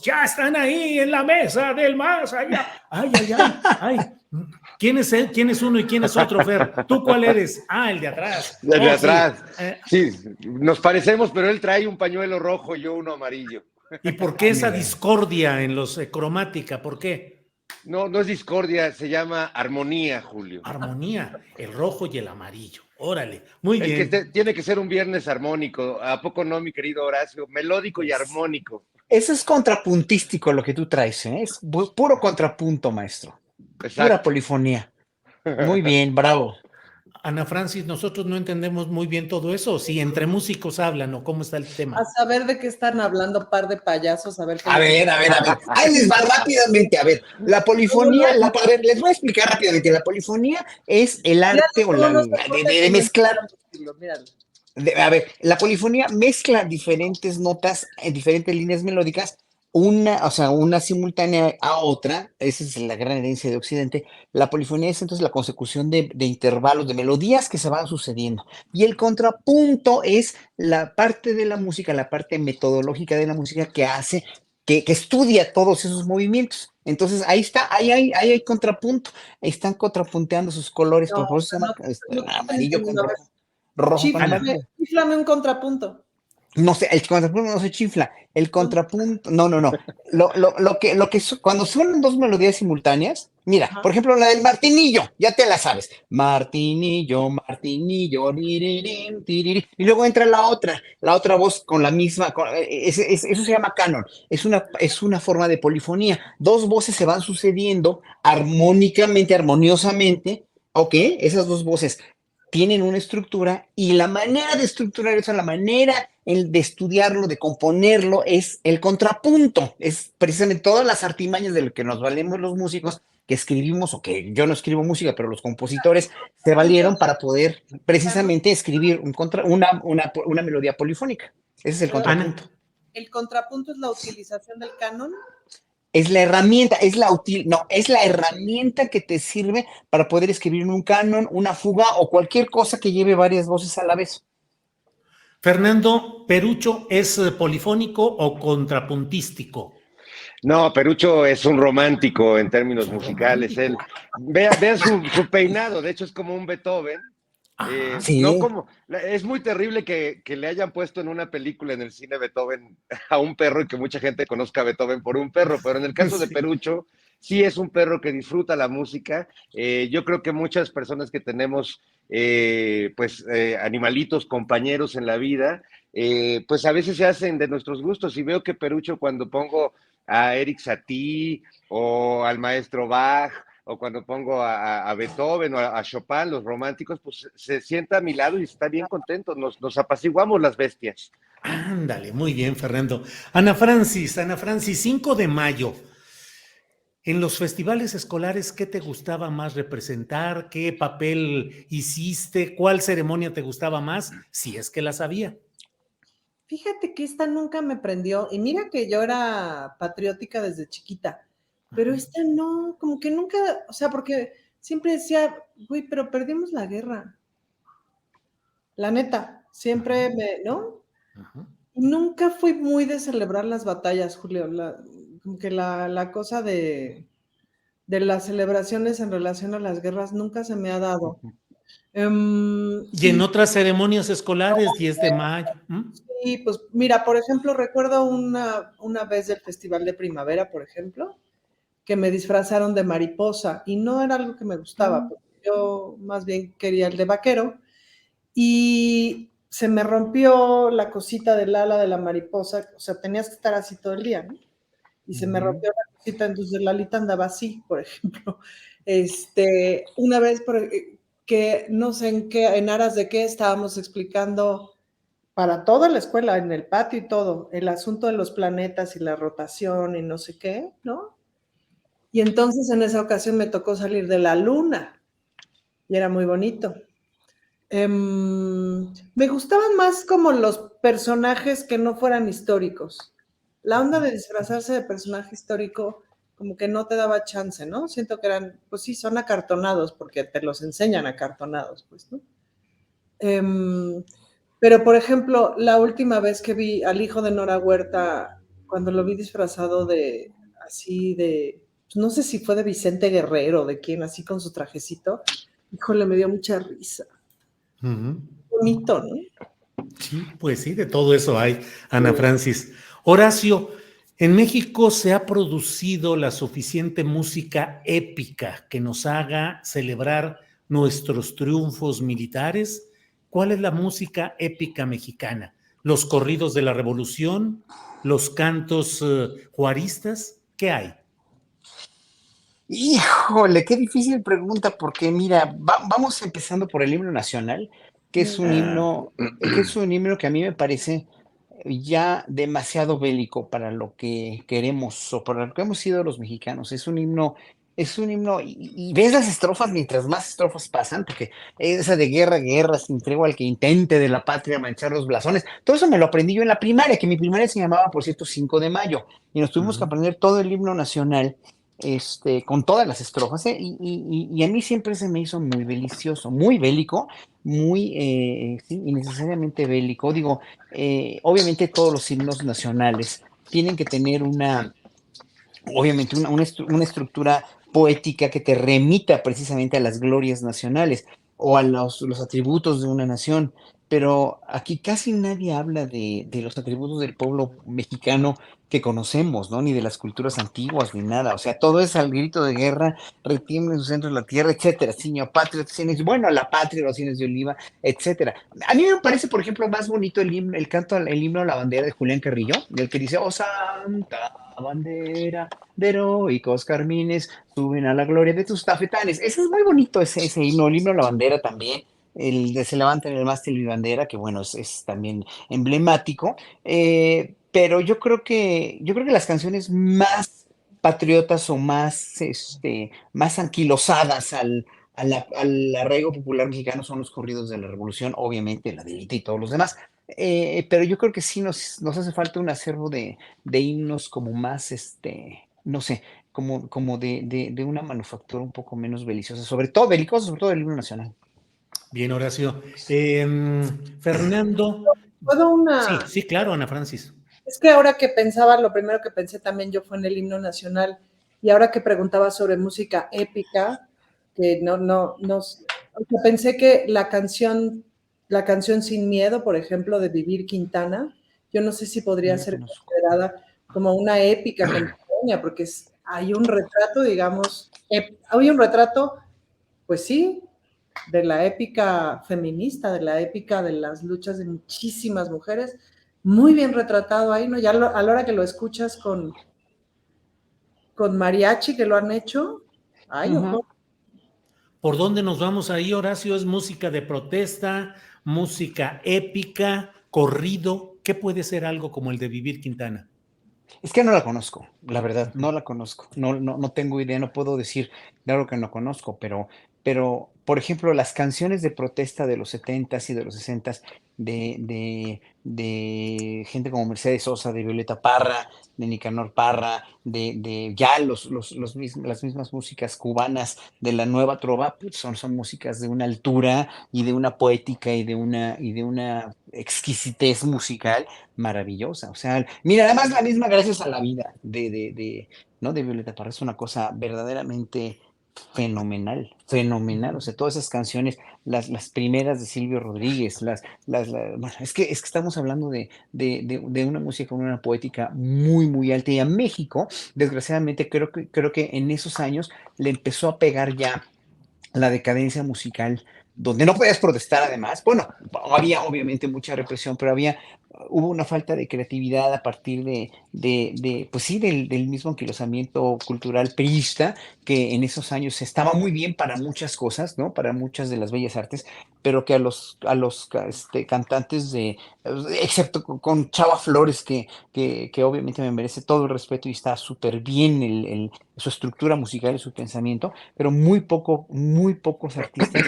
ya están ahí en la mesa del más allá. Ay, ay, ay, ay. ¿Quién es él? ¿Quién es uno y quién es otro, Fer? ¿Tú cuál eres? Ah, el de atrás. El de atrás. Sí. Sí, nos parecemos, pero él trae un pañuelo rojo y yo uno amarillo. ¿Y por qué esa discordia en los cromática? ¿Por qué? No, no es discordia, se llama armonía, Julio. Armonía, el rojo y el amarillo. Órale, muy El que bien. tiene que ser un viernes armónico. ¿A poco no, mi querido Horacio? Melódico y armónico. Eso es contrapuntístico lo que tú traes, ¿eh? Es puro contrapunto, maestro. Pura Exacto. polifonía. Muy bien, bravo. Ana Francis, nosotros no entendemos muy bien todo eso. Si entre músicos hablan o cómo está el tema. A saber de qué están hablando, par de payasos, a ver. A ver. Ahí les va rápidamente. A ver, la polifonía, a ver, les voy a explicar rápidamente. La polifonía es el arte o de mezclar. Míralo. A ver, la polifonía mezcla diferentes notas en diferentes líneas melódicas, una simultánea a otra. Esa es la gran herencia de Occidente. La polifonía es entonces la consecución de intervalos, de melodías que se van sucediendo. Y el contrapunto es la parte de la música, la parte metodológica de la música que hace, que estudia todos esos movimientos. Entonces ahí está, ahí hay contrapunto. Están contrapunteando sus colores, por eso se llama amarillo con rojo con amarillo. Chiflame un contrapunto. No sé, el contrapunto no se chifla. El contrapunto, no. Lo que cuando suenan dos melodías simultáneas, mira, Ajá. por ejemplo, la del martinillo, ya te la sabes. Martinillo, tirirín, tirirín. Y luego entra la otra voz con la misma, eso se llama canon. Es una forma de polifonía. Dos voces se van sucediendo armónicamente, armoniosamente. Ok, esas dos voces tienen una estructura y la manera de estructurar eso, la manera de estudiarlo, de componerlo, es el contrapunto. Es precisamente todas las artimañas de lo que nos valemos los músicos que escribimos, o que yo no escribo música, pero los compositores se valieron para poder precisamente escribir una melodía polifónica. Ese es el contrapunto. ¿El contrapunto es la utilización del canon? Es la herramienta, es la herramienta que te sirve para poder escribir un canon, una fuga o cualquier cosa que lleve varias voces a la vez. Fernando, ¿Perucho es polifónico o contrapuntístico? No, Perucho es un romántico en términos musicales. Él, vean su peinado, de hecho es como un Beethoven. Sí. No, es muy terrible que le hayan puesto en una película en el cine Beethoven a un perro y que mucha gente conozca a Beethoven por un perro, pero en el caso de Perucho, sí es un perro que disfruta la música. Yo creo que muchas personas que tenemos animalitos, compañeros en la vida, pues a veces se hacen de nuestros gustos, y veo que Perucho, cuando pongo a Eric Satie o al maestro Bach, o cuando pongo a Beethoven o a Chopin, los románticos, pues se sienta a mi lado y está bien contento, nos apaciguamos las bestias. Ándale, muy bien, Fernando. Ana Francis, 5 de mayo. En los festivales escolares, ¿qué te gustaba más representar? ¿Qué papel hiciste? ¿Cuál ceremonia te gustaba más? Si es que la sabía. Fíjate que esta nunca me prendió, y mira que yo era patriótica desde chiquita, pero esta no, como que nunca, o sea, porque siempre decía, güey, pero perdimos la guerra. La neta, siempre ¿no? Nunca fui muy de celebrar las batallas, Julio, como que la cosa de las celebraciones en relación a las guerras nunca se me ha dado. ¿Y en otras ceremonias escolares, 10 de mayo? Sí, pues mira, por ejemplo, recuerdo una vez del Festival de Primavera, por ejemplo, que me disfrazaron de mariposa y no era algo que me gustaba, porque yo más bien quería el de vaquero y se me rompió la cosita del ala de la mariposa, o sea, tenías que estar así todo el día, ¿no? Y se me rompió la cosita, entonces la alita andaba así, por ejemplo. Una vez que no sé en aras de qué estábamos explicando para toda la escuela, en el patio y todo, el asunto de los planetas y la rotación y no sé qué, ¿no? Y entonces en esa ocasión me tocó salir de la luna y era muy bonito. Me gustaban más como los personajes que no fueran históricos. La onda de disfrazarse de personaje histórico como que no te daba chance, ¿no? Siento que eran, pues sí, son acartonados porque te los enseñan acartonados, pues, ¿no? Pero, por ejemplo, la última vez que vi al hijo de Nora Huerta cuando lo vi disfrazado de, así de, pues, no sé si fue de Vicente Guerrero, de quién, así con su trajecito, híjole, me dio mucha risa. Ujú. Bonito, ¿no? Sí, pues sí, de todo eso hay, Ana Francis. Horacio, en México se ha producido la suficiente música épica que nos haga celebrar nuestros triunfos militares. ¿Cuál es la música épica mexicana? ¿Los corridos de la Revolución? ¿Los cantos juaristas? ¿Qué hay? Híjole, qué difícil pregunta, porque mira, vamos empezando por el himno nacional, Mm. que es un himno que a mí me parece ya demasiado bélico para lo que queremos o para lo que hemos sido los mexicanos. Es un himno, y ves las estrofas mientras más estrofas pasan, porque esa de guerra, guerra, sin tregua al que intente de la patria manchar los blasones, todo eso me lo aprendí yo en la primaria, que mi primaria se llamaba, por cierto, 5 de mayo, y nos tuvimos que Ujú. aprender todo el himno nacional con todas las estrofas, ¿eh? Y a mí siempre se me hizo muy delicioso, muy bélico, muy, sí, innecesariamente bélico. Digo, obviamente todos los himnos nacionales tienen que tener obviamente una estructura poética que te remita precisamente a las glorias nacionales o a los atributos de una nación. Pero aquí casi nadie habla de los atributos del pueblo mexicano que conocemos, ¿no? Ni de las culturas antiguas, ni nada. O sea, todo es al grito de guerra, retiembla en su centro la tierra, etcétera. Señor patria, cienes, bueno, la patria, los cienes de oliva, etcétera. A mí me parece, por ejemplo, más bonito el canto, el himno a la bandera de Julián Carrillo, del que dice, oh santa bandera de heroicos carmines suben a la gloria de tus tafetanes. Ese es muy bonito, ese himno, el himno a la bandera también. El de se levanta en el mástil mi bandera, que bueno, es también emblemático. Pero yo creo que las canciones más patriotas o más, más anquilosadas al arraigo popular mexicano son los corridos de la Revolución, obviamente, la delita y todos los demás. Pero yo creo que sí nos hace falta un acervo de himnos como más, no sé, como de una manufactura un poco menos beliciosa, sobre todo belicosa, sobre todo el himno nacional. Bien, Horacio. Fernando, Puedo sí, una, sí, claro, Ana Francis. es que ahora que pensaba, lo primero que pensé también yo fue en el himno nacional, y ahora que preguntaba sobre música épica, que o sea, pensé que la canción Sin Miedo, por ejemplo, de Vivir Quintana, yo no sé si No podría lo ser conozco. considerada como una épica contemporánea, porque hay un retrato, digamos, hay un retrato, pues sí, de la épica feminista, de la épica de las luchas de muchísimas mujeres, muy bien retratado ahí, ¿no? Ya a la hora que lo escuchas con mariachi, que lo han hecho, ay, Ujú. ojo. ¿Por dónde nos vamos ahí, Horacio? ¿Es música de protesta, música épica, corrido? ¿Qué puede ser algo como el de Vivir Quintana? Es que no la conozco, la verdad, no la conozco. No tengo idea, no puedo decir, claro que no conozco, por ejemplo, las canciones de protesta de los setentas y de los sesentas de gente como Mercedes Sosa, de Violeta Parra, de Nicanor Parra, de ya las mismas músicas cubanas de la nueva trova, pues son músicas de una altura y de una poética y de una exquisitez musical maravillosa. O sea, mira, además la misma Gracias a la vida ¿no? De Violeta Parra es una cosa verdaderamente fenomenal, fenomenal. O sea, todas esas canciones, las primeras de Silvio Rodríguez, bueno, es que estamos hablando de una música con una poética muy, muy alta. Y a México, desgraciadamente, creo que en esos años le empezó a pegar ya la decadencia musical, donde no podías protestar además. Bueno, había obviamente mucha represión, pero hubo una falta de creatividad a partir pues sí, del mismo anquilosamiento cultural priista, que en esos años estaba muy bien para muchas cosas, ¿no? Para muchas de las bellas artes, pero que a los cantantes excepto con Chava Flores, que obviamente me merece todo el respeto y está súper bien su estructura musical y su pensamiento, pero muy pocos artistas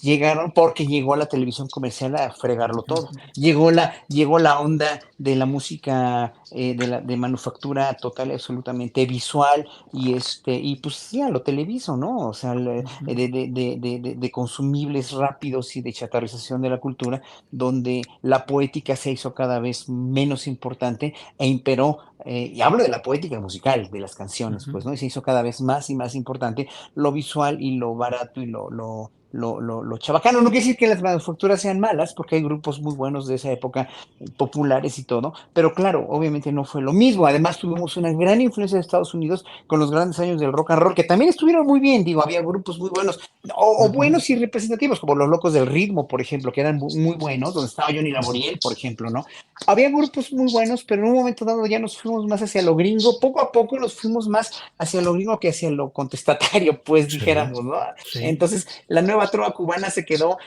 llegaron porque llegó a la televisión comercial a fregarlo todo. Llegó la onda de la música de manufactura total, absolutamente visual, y pues ya lo televiso, ¿no? O sea, de consumibles rápidos y de chatarrización de la cultura, donde la poética se hizo cada vez menos importante e imperó, y hablo de la poética musical, de las canciones, pues, ¿no? Y se hizo cada vez más y más importante lo visual y lo barato y lo chabacano. No quiere decir que las manufacturas sean malas, porque hay grupos muy buenos de esa época, populares y todo, pero claro, obviamente no fue lo mismo. Además, tuvimos una gran influencia de Estados Unidos con los grandes años del rock and roll, que también estuvieron muy bien, digo, había grupos muy buenos, o buenos y representativos, como los Locos del Ritmo, por ejemplo, que eran muy buenos, donde estaba Johnny Laboriel, por ejemplo, ¿no? Había grupos muy buenos, pero en un momento dado ya nos fuimos más hacia lo gringo, poco a poco nos fuimos más hacia lo gringo que hacia lo contestatario, pues Sí, dijéramos, ¿no? sí. Entonces, la nueva trova cubana se quedó,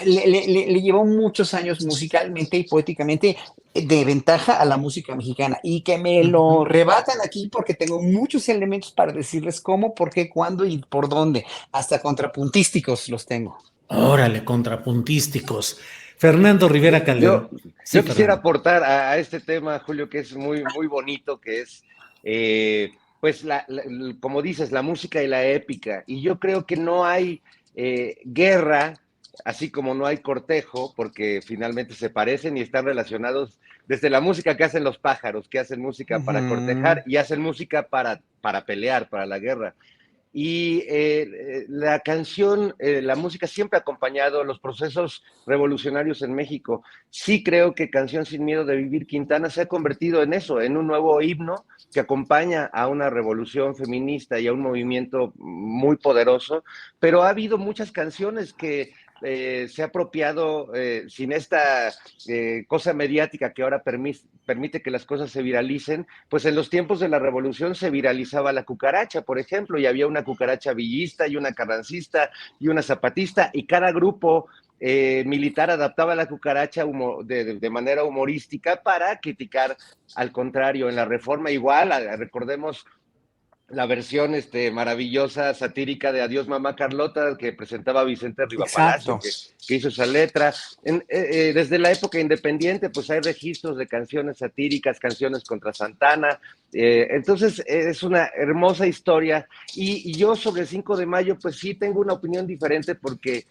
le llevó muchos años musicalmente y poéticamente de ventaja a la música mexicana, y que me lo rebatan aquí porque tengo muchos elementos para decirles cómo, por qué, cuándo y por dónde, hasta contrapuntísticos los tengo. Órale, contrapuntísticos. Fernando Rivera Yo, Calderón. Sí, yo quisiera Fernando. aportar a este tema, Julio, que es muy, muy bonito, que es, pues, como dices, la música y la épica. Y yo creo que no hay guerra, así como no hay cortejo, porque finalmente se parecen y están relacionados desde la música que hacen los pájaros, que hacen música para Ujú. cortejar y hacen música para pelear, para la guerra. Y la canción, la música siempre ha acompañado los procesos revolucionarios en México. Sí creo que Canción sin Miedo de Vivir Quintana se ha convertido en eso, en un nuevo himno que acompaña a una revolución feminista y a un movimiento muy poderoso, pero ha habido muchas canciones que se ha apropiado sin esta cosa mediática que ahora permite que las cosas se viralicen. Pues en los tiempos de la revolución se viralizaba la cucaracha, por ejemplo, y había una cucaracha villista y una carrancista y una zapatista, y cada grupo militar adaptaba la cucaracha de manera humorística para criticar al contrario. En la reforma igual, recordemos la versión maravillosa, satírica de Adiós Mamá Carlota, que presentaba Vicente Riva Palacio, Exacto. que hizo esa letra. Desde la época independiente, pues hay registros de canciones satíricas, canciones contra Santana. Entonces, es una hermosa historia. Y yo sobre el 5 de mayo, pues sí tengo una opinión diferente porque,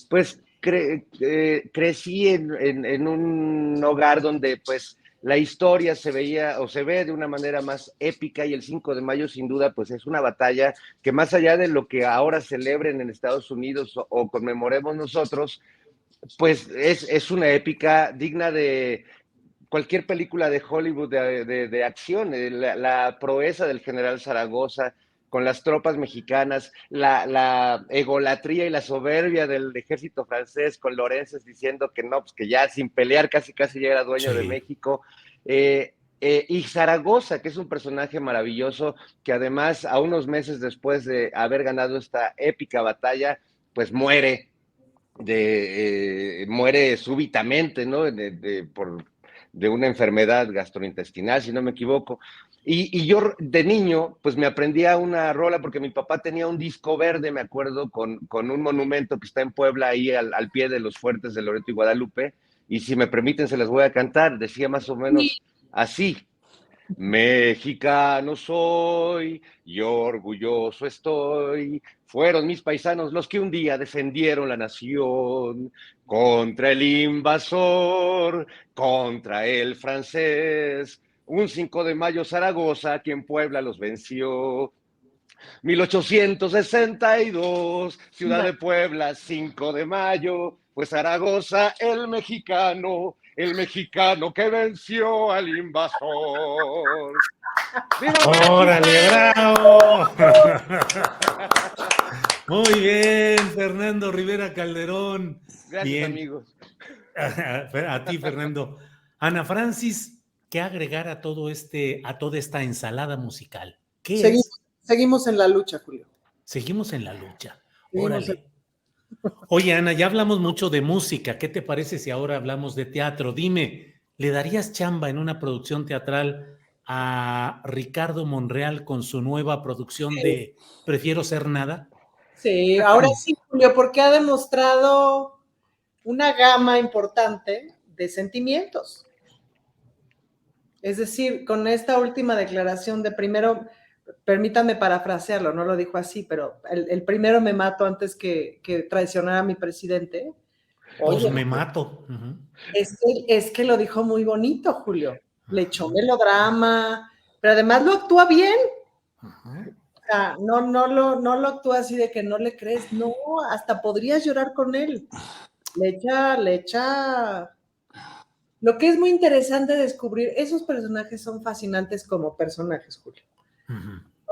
pues, crecí en un hogar donde, pues, la historia se veía o se ve de una manera más épica, y el 5 de mayo sin duda pues es una batalla que, más allá de lo que ahora celebren en Estados Unidos o conmemoremos nosotros, pues es una épica digna de cualquier película de Hollywood de acción. La proeza del general Zaragoza con las tropas mexicanas, la egolatría y la soberbia del ejército francés con Lorences diciendo que no, pues que ya sin pelear casi ya era dueño de Sí. México. Y Zaragoza, que es un personaje maravilloso, que además a unos meses después de haber ganado esta épica batalla, pues muere súbitamente, ¿no? De una enfermedad gastrointestinal, si no me equivoco. Y yo de niño, pues me aprendía una rola porque mi papá tenía un disco verde, me acuerdo, con un monumento que está en Puebla, ahí al pie de los fuertes de Loreto y Guadalupe. Y si me permiten, se las voy a cantar. Decía más o menos así: mexicano soy y orgulloso estoy. Fueron mis paisanos los que un día defendieron la nación contra el invasor, contra el francés. Un 5 de mayo Zaragoza, quien Puebla los venció. 1862, Ciudad de Puebla, 5 de mayo, pues Zaragoza, el mexicano que venció al invasor. ¡Viva Órale, bravo. México! Muy bien, Fernando Rivera Calderón. Gracias, Bien. amigos. A ti, Fernando. Ana Francis, ¿qué agregar a todo a toda esta ensalada musical? ¿Qué Seguimos, es? seguimos en la lucha, Julio. Seguimos en la lucha. Seguimos en... Órale. Oye, Ana, ya hablamos mucho de música. ¿Qué te parece si ahora hablamos de teatro? Dime, ¿le darías chamba en una producción teatral a Ricardo Monreal con su nueva producción de Prefiero ser nada? Sí, ahora sí, Julio, porque ha demostrado una gama importante de sentimientos. Es decir, con esta última declaración de primero, permítanme parafrasearlo, no lo dijo así, pero el primero me mato antes que traicionar a mi presidente. Pues Oye, me mato. es que lo dijo muy bonito, Julio. Le echó melodrama, pero además lo actúa bien. O sea, no lo actúa así de que no le crees, no, hasta podrías llorar con él. Le echa. Lo que es muy interesante descubrir, esos personajes son fascinantes como personajes, Julio.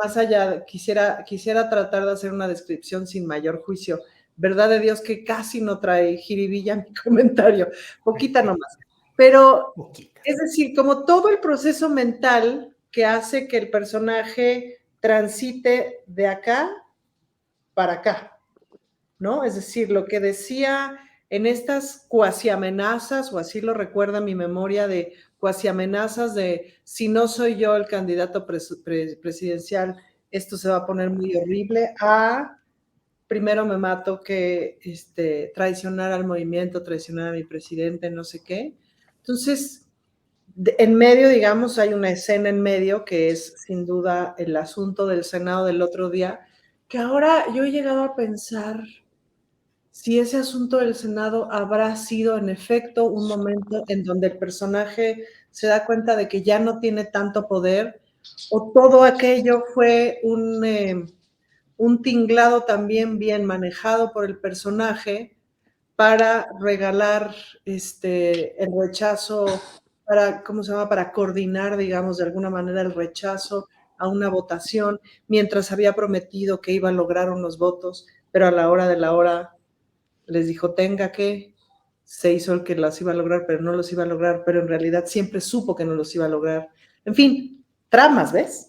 Más allá, quisiera tratar de hacer una descripción sin mayor juicio. Verdad de Dios que casi no trae jiribilla mi comentario, poquita nomás. Pero, es decir, como todo el proceso mental que hace que el personaje transite de acá para acá, ¿no? Es decir, lo que decía en estas cuasi amenazas, o así lo recuerda mi memoria, de cuasi amenazas de si no soy yo el candidato presidencial, esto se va a poner muy horrible, a primero me mato que traicionar al movimiento, traicionar a mi presidente, no sé qué. Entonces, en medio, digamos, hay una escena en medio que es sin duda el asunto del Senado del otro día, que ahora yo he llegado a pensar si ese asunto del Senado habrá sido en efecto un momento en donde el personaje se da cuenta de que ya no tiene tanto poder, o todo aquello fue un tinglado también bien manejado por el personaje para regalar el rechazo, para, ¿cómo se llama? Para coordinar, digamos, de alguna manera el rechazo a una votación, mientras había prometido que iba a lograr unos votos, pero a la hora de la hora les dijo, tenga que, se hizo el que las iba a lograr, pero no los iba a lograr, pero en realidad siempre supo que no los iba a lograr. En fin, tramas, ¿ves?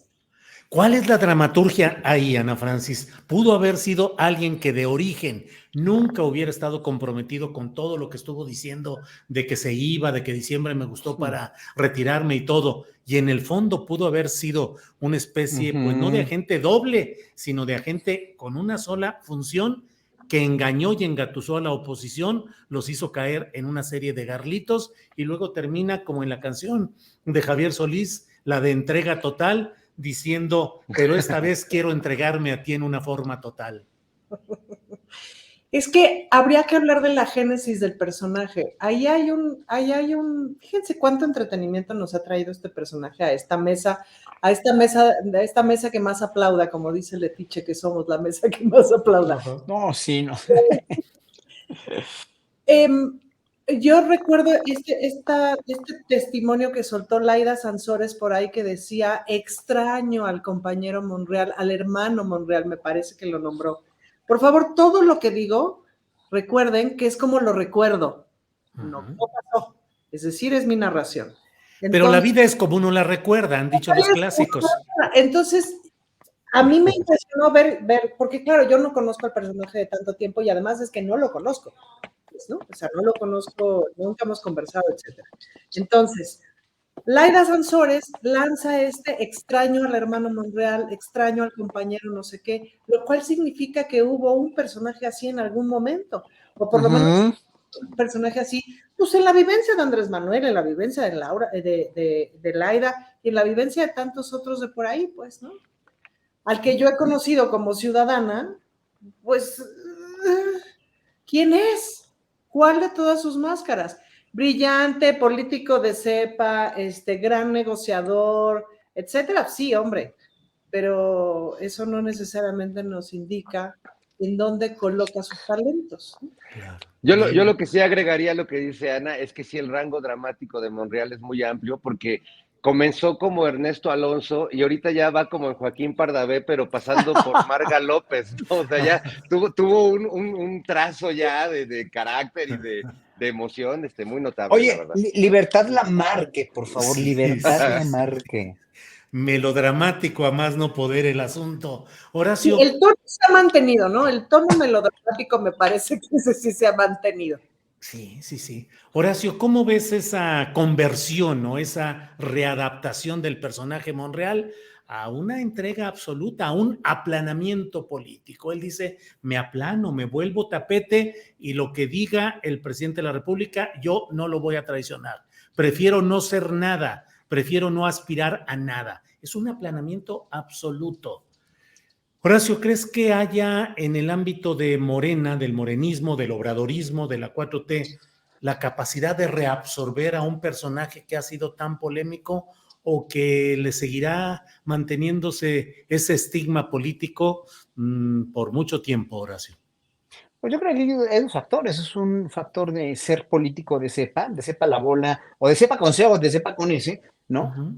¿Cuál es la dramaturgia ahí, Ana Francis? Pudo haber sido alguien que de origen nunca hubiera estado comprometido con todo lo que estuvo diciendo de que se iba, de que diciembre me gustó para retirarme y todo. Y en el fondo pudo haber sido una especie, pues no de agente doble, sino de agente con una sola función que engañó y engatusó a la oposición, los hizo caer en una serie de garlitos y luego termina como en la canción de Javier Solís, la de entrega total, diciendo, pero esta vez quiero entregarme a ti en una forma total. Es que habría que hablar de la génesis del personaje. Ahí hay un, fíjense cuánto entretenimiento nos ha traído este personaje a esta mesa que más aplauda, como dice Letiche, que somos la mesa que más aplauda. No, sí, no. Yo recuerdo este testimonio que soltó Laida Sansores por ahí que decía, extraño al compañero Monreal, al hermano Monreal, me parece que lo nombró. Por favor, todo lo que digo, recuerden que es como lo recuerdo, no pasó, es decir, es mi narración. Entonces, pero la vida es como uno la recuerda, han dicho los clásicos. Entonces, a mí me impresionó ver, porque claro, yo no conozco al personaje de tanto tiempo y además es que no lo conozco. ¿No? O sea, no lo conozco, nunca hemos conversado, etc. Entonces, Laida Sansores lanza extraño al hermano Monreal, extraño al compañero no sé qué, lo cual significa que hubo un personaje así en algún momento, o por lo menos un personaje así, pues en la vivencia de Andrés Manuel, en la vivencia de Laura, de Laida, y en la vivencia de tantos otros de por ahí, pues, ¿no? Al que yo he conocido como ciudadana, pues, ¿quién es? ¿Cuál de todas sus máscaras? Brillante, político de cepa, gran negociador, etcétera. Sí, hombre, pero eso no necesariamente nos indica en dónde coloca sus talentos. Yo lo que sí agregaría a lo que dice Ana es que sí, el rango dramático de Monreal es muy amplio porque comenzó como Ernesto Alonso y ahorita ya va como en Joaquín Pardavé, pero pasando por Marga López, ¿no? O sea, ya tuvo un trazo ya de carácter y de emoción muy notable, Oye, la verdad. Libertad Lamarque, por favor, Sí, Libertad sí. Lamarque. Melodramático a más no poder el asunto. Sí, Horacio. el tono se ha mantenido, ¿no? El tono melodramático me parece que ese sí se ha mantenido. Sí. Horacio, ¿cómo ves esa conversión o esa readaptación del personaje Monreal a una entrega absoluta, a un aplanamiento político. Él dice, me aplano, me vuelvo tapete y lo que diga el presidente de la República, yo no lo voy a traicionar. Prefiero no ser nada, prefiero no aspirar a nada. Es un aplanamiento absoluto. Horacio, ¿crees que haya en el ámbito de Morena, del morenismo, del obradorismo, de la 4T, la capacidad de reabsorber a un personaje que ha sido tan polémico o que le seguirá manteniéndose ese estigma político por mucho tiempo, Horacio? Pues yo creo que hay dos factores. Es un factor de ser político de cepa la bola, o de cepa con C o de cepa con S, ¿no? Ujú.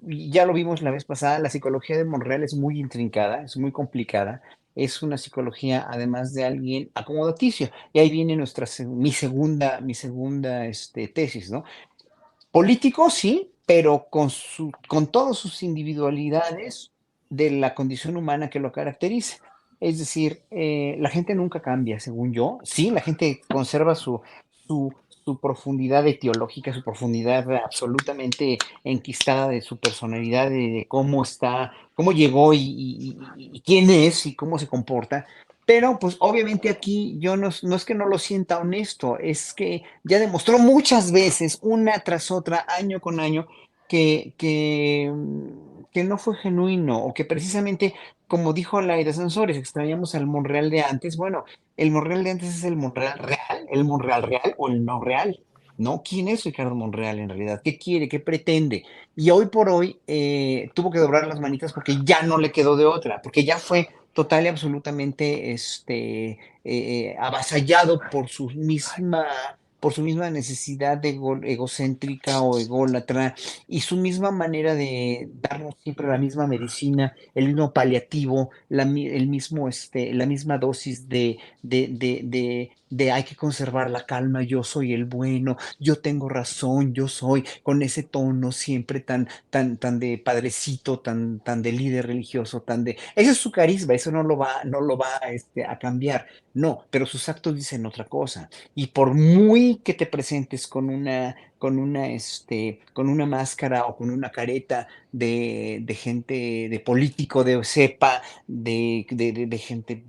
Y ya lo vimos la vez pasada, la psicología de Monreal es muy intrincada, es muy complicada. Es una psicología, además de alguien acomodaticio. Y ahí viene mi segunda tesis, ¿no? Político, sí, pero con todas sus individualidades de la condición humana que lo caracteriza. Es decir, la gente nunca cambia, según yo. Sí, la gente conserva su profundidad etiológica, su profundidad absolutamente enquistada de su personalidad, de cómo está, cómo llegó y quién es y cómo se comporta. Pero pues obviamente aquí yo no es que no lo sienta honesto, es que ya demostró muchas veces, una tras otra, año con año, que no fue genuino o que precisamente, como dijo Laida Sansores, extrañamos al Monreal de antes. Bueno, el Monreal de antes es el Monreal real o el no real. ¿No? ¿Quién es Ricardo Monreal en realidad? ¿Qué quiere? ¿Qué pretende? Y hoy por hoy tuvo que doblar las manitas porque ya no le quedó de otra, porque ya fue total y absolutamente avasallado por su misma necesidad egocéntrica o ególatra y su misma manera de darnos siempre la misma medicina, el mismo paliativo, la misma dosis de hay que conservar la calma, yo soy el bueno, yo tengo razón, yo soy, con ese tono siempre tan de padrecito, tan de líder religioso, ese es su carisma, eso no lo va a cambiar, no, pero sus actos dicen otra cosa. Y por muy que te presentes con una máscara o con una careta de gente, de político, de cepa, de gente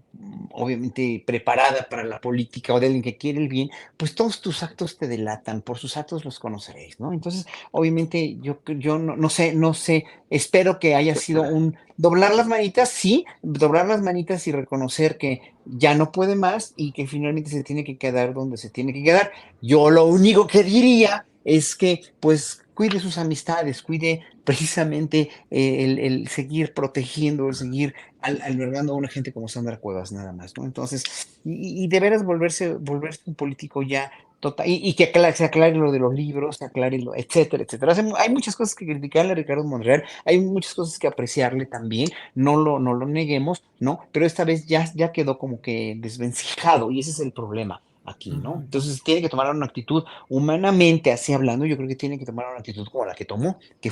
obviamente preparada para la política o de alguien que quiere el bien, pues todos tus actos te delatan, por sus actos los conoceréis, ¿no? Entonces, obviamente, yo no sé, espero que haya sido un doblar las manitas, sí, doblar las manitas y reconocer que ya no puede más y que finalmente se tiene que quedar donde se tiene que quedar. Yo lo único que diría es que, pues, cuide sus amistades, cuide precisamente el seguir protegiendo, el seguir albergando a una gente como Sandra Cuevas, nada más, ¿no? Entonces, y de veras volverse un político ya total, y que se aclare lo de los libros, se aclare etcétera, etcétera. Hay muchas cosas que criticarle a Ricardo Monreal, hay muchas cosas que apreciarle también, no lo neguemos, ¿no? Pero esta vez ya quedó como que desvencijado, y ese es el problema aquí, ¿no? Ujú. Entonces tiene que tomar una actitud humanamente, así hablando, yo creo que tiene que tomar una actitud como la que tomó, que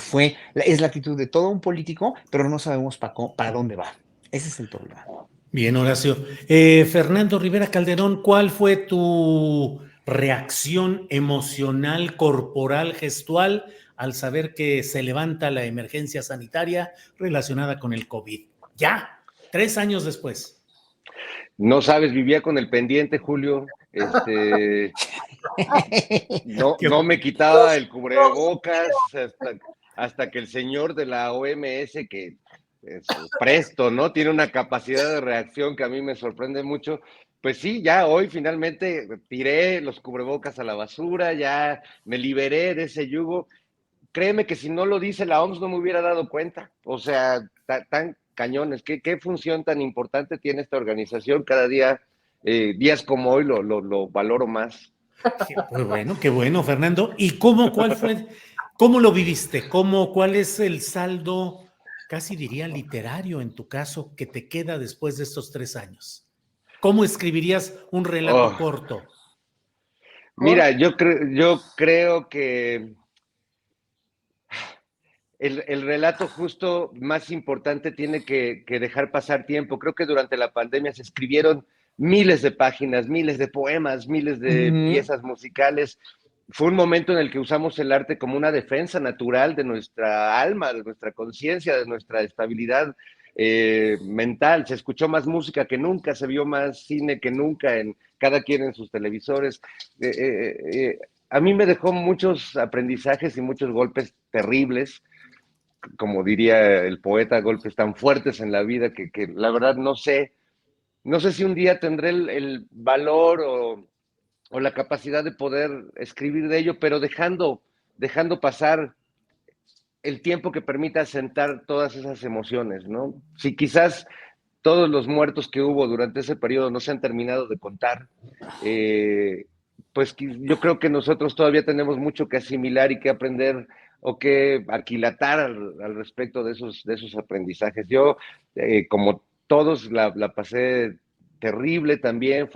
es la actitud de todo un político, pero no sabemos para dónde va. Ese es el problema. Bien, Horacio. Fernando Rivera Calderón, ¿cuál fue tu reacción emocional, corporal, gestual al saber que se levanta la emergencia sanitaria relacionada con el COVID? Ya, 3 años después. No sabes, vivía con el pendiente, Julio. No, Qué no bueno. me quitaba el cubrebocas hasta que el señor de la OMS, que es presto, ¿no? Tiene una capacidad de reacción que a mí me sorprende mucho. Pues sí, ya hoy finalmente tiré los cubrebocas a la basura, ya me liberé de ese yugo. Créeme que si no lo dice la OMS no me hubiera dado cuenta. O sea, tan cañones. ¿Qué función tan importante tiene esta organización? Cada día, días como hoy, lo valoro más. Qué bueno, Fernando. ¿Y cómo lo viviste? ¿Cuál es el saldo, casi diría literario en tu caso, que te queda después de estos 3 años? ¿Cómo escribirías un relato Oh, corto? mira, yo creo que el relato justo más importante tiene que dejar pasar tiempo. Creo que durante la pandemia se escribieron miles de páginas, miles de poemas, miles de Ujú. piezas musicales. fue un momento en el que usamos el arte como una defensa natural de nuestra alma, de nuestra conciencia, de nuestra estabilidad mental. Se escuchó más música que nunca, se vio más cine que nunca, en cada quien en sus televisores. A mí me dejó muchos aprendizajes y muchos golpes terribles, como diría el poeta, golpes tan fuertes en la vida que la verdad no sé si un día tendré el valor o la capacidad de poder escribir de ello, pero dejando pasar el tiempo que permita sentar todas esas emociones, ¿no? Si quizás todos los muertos que hubo durante ese periodo no se han terminado de contar, eh, pues yo creo que nosotros todavía tenemos mucho que asimilar y que aprender o que aquilatar al respecto de esos aprendizajes. Yo, como todos, la pasé terrible también,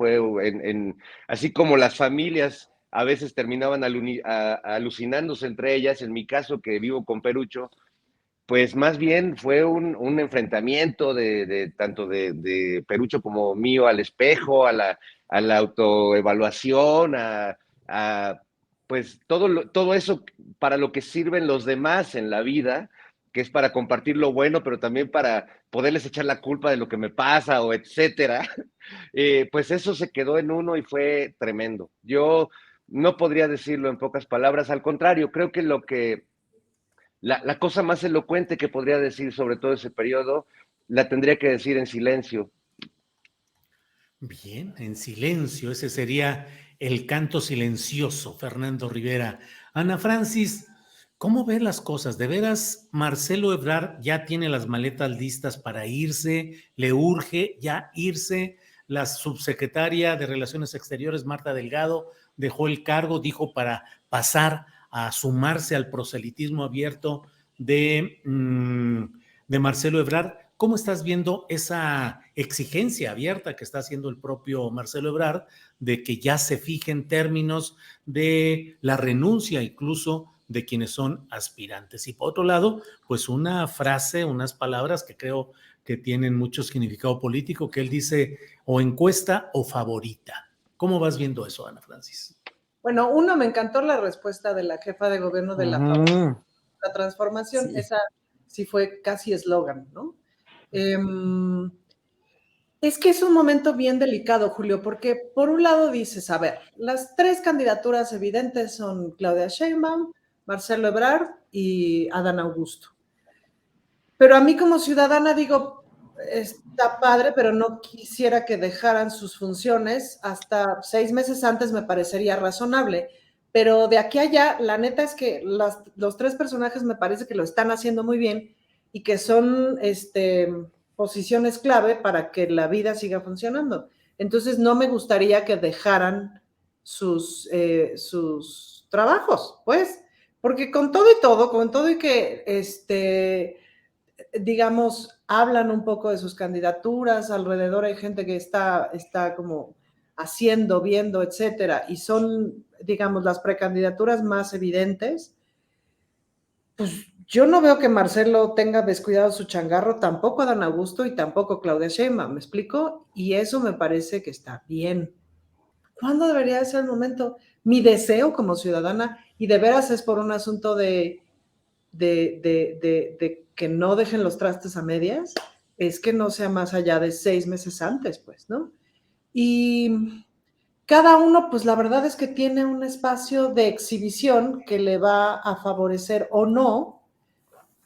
así como las familias a veces terminaban alucinándose entre ellas, en mi caso que vivo con Perucho, pues más bien fue un enfrentamiento tanto de Perucho como mío al espejo, a la autoevaluación, pues todo eso para lo que sirven los demás en la vida, que es para compartir lo bueno, pero también para poderles echar la culpa de lo que me pasa o etcétera. Pues eso se quedó en uno y fue tremendo. Yo no podría decirlo en pocas palabras, al contrario, creo que la cosa más elocuente que podría decir sobre todo ese periodo, la tendría que decir en silencio. Bien, en silencio, ese sería el canto silencioso, Fernando Rivera. Ana Francis, ¿cómo ves las cosas? ¿De veras Marcelo Ebrard ya tiene las maletas listas para irse? ¿Le urge ya irse? La subsecretaria de Relaciones Exteriores, Marta Delgado, dejó el cargo, dijo, para pasar a sumarse al proselitismo abierto de Marcelo Ebrard. ¿Cómo estás viendo esa exigencia abierta que está haciendo el propio Marcelo Ebrard de que ya se fijen términos de la renuncia incluso de quienes son aspirantes? Y por otro lado, pues una frase, unas palabras que creo que tienen mucho significado político, que él dice o encuesta o favorita. ¿Cómo vas viendo eso, Ana Francis? Bueno, uno, me encantó la respuesta de la jefa de gobierno de la transformación. Sí. Esa sí fue casi eslogan, ¿no? Es que es un momento bien delicado, Julio, porque por un lado dices, a ver, las tres candidaturas evidentes son Claudia Sheinbaum, Marcelo Ebrard y Adán Augusto. Pero a mí como ciudadana digo, está padre, pero no quisiera que dejaran sus funciones. Hasta 6 meses antes me parecería razonable. Pero de aquí a allá, la neta es que los tres personajes me parece que lo están haciendo muy bien y que son posiciones clave para que la vida siga funcionando. Entonces no me gustaría que dejaran sus trabajos, pues, porque con todo y que digamos, hablan un poco de sus candidaturas, alrededor hay gente que está como haciendo, viendo, etcétera, y son, digamos, las precandidaturas más evidentes. Pues yo no veo que Marcelo tenga descuidado su changarro, tampoco Adán Augusto y tampoco Claudia Sheinbaum, ¿me explico? Y eso me parece que está bien. ¿Cuándo debería de ser el momento? Mi deseo como ciudadana, y de veras es por un asunto de que no dejen los trastes a medias, es que no sea más allá de 6 meses antes, pues, ¿no? Y cada uno, pues la verdad es que tiene un espacio de exhibición que le va a favorecer o no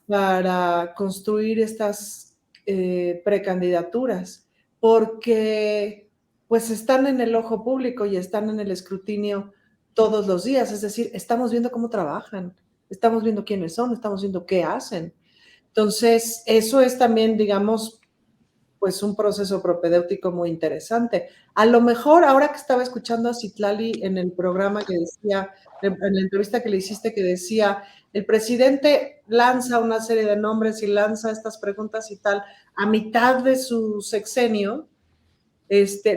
para construir estas precandidaturas, porque pues están en el ojo público y están en el escrutinio todos los días, es decir, estamos viendo cómo trabajan, estamos viendo quiénes son, estamos viendo qué hacen. Entonces, eso es también, digamos, pues un proceso propedéutico muy interesante. A lo mejor, ahora que estaba escuchando a Citlali en el programa que decía, en la entrevista que le hiciste, que decía, el presidente lanza una serie de nombres y lanza estas preguntas y tal, a mitad de su sexenio,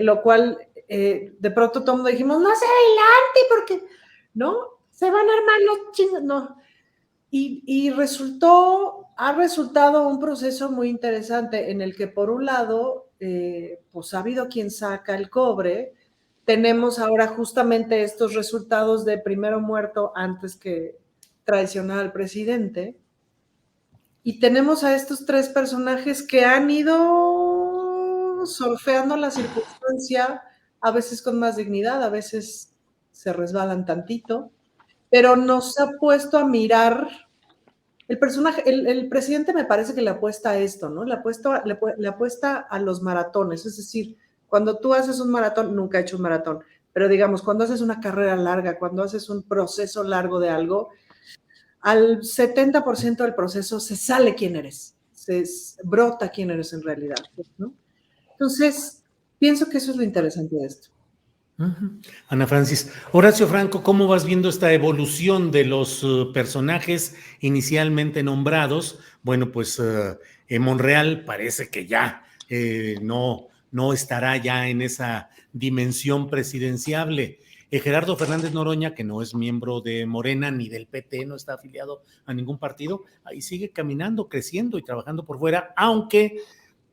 lo cual de pronto todo el mundo dijimos, no se adelante porque, ¿no? Se van a armar los chingos, no. Y ha resultado un proceso muy interesante en el que por un lado, pues ha habido quien saca el cobre, tenemos ahora justamente estos resultados de primero muerto antes que traicionar al presidente. Y tenemos a estos tres personajes que han ido surfeando la circunstancia, a veces con más dignidad, a veces se resbalan tantito, pero nos ha puesto a mirar. El personaje, el presidente me parece que le apuesta a esto, ¿no? Le apuesta a los maratones, es decir, cuando tú haces un maratón, nunca he hecho un maratón, pero digamos, cuando haces una carrera larga, cuando haces un proceso largo de algo, al 70% del proceso se sale quién eres, se brota quién eres en realidad, ¿no? Entonces, pienso que eso es lo interesante de esto. Ana Francis. Horacio Franco, ¿cómo vas viendo esta evolución de los personajes inicialmente nombrados? Bueno, pues Monreal parece que ya no estará ya en esa dimensión presidenciable. Gerardo Fernández Noroña, que no es miembro de Morena ni del PT, no está afiliado a ningún partido, ahí sigue caminando, creciendo y trabajando por fuera, aunque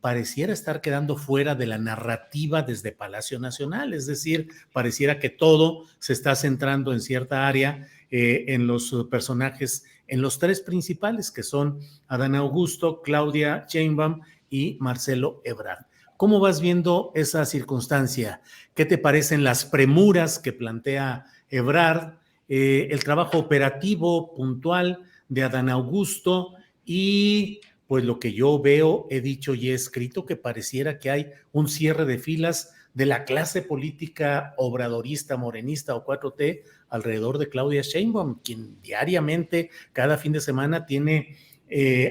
pareciera estar quedando fuera de la narrativa desde Palacio Nacional, es decir, pareciera que todo se está centrando en cierta área, en los personajes, en los tres principales, que son Adán Augusto, Claudia Sheinbaum y Marcelo Ebrard. ¿Cómo vas viendo esa circunstancia? ¿Qué te parecen las premuras que plantea Ebrard, el trabajo operativo puntual de Adán Augusto y pues lo que yo veo, he dicho y he escrito, que pareciera que hay un cierre de filas de la clase política obradorista, morenista o 4T alrededor de Claudia Sheinbaum, quien diariamente, cada fin de semana, tiene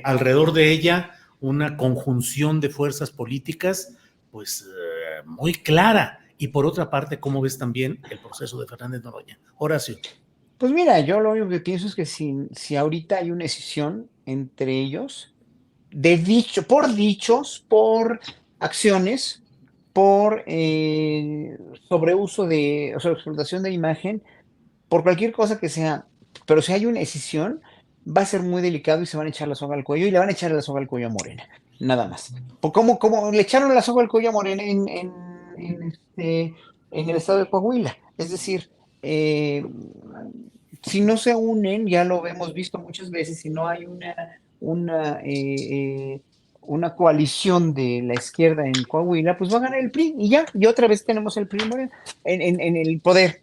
alrededor de ella una conjunción de fuerzas políticas, pues muy clara. Y por otra parte, ¿cómo ves también el proceso de Fernández Noroña? Horacio. Pues mira, yo lo único que pienso es que si ahorita hay una decisión entre ellos, por dichos, por acciones, por sobreuso o sea, explotación de imagen, por cualquier cosa que sea, pero si hay una decisión, va a ser muy delicado y se van a echar la soga al cuello y le van a echar la soga al cuello a Morena, nada más. Como le echaron la soga al cuello a Morena en el estado de Coahuila. Es decir, si no se unen, ya lo hemos visto muchas veces, si no hay una, una coalición de la izquierda en Coahuila, pues va a ganar el PRI y ya, y otra vez tenemos el PRI Morena en el poder.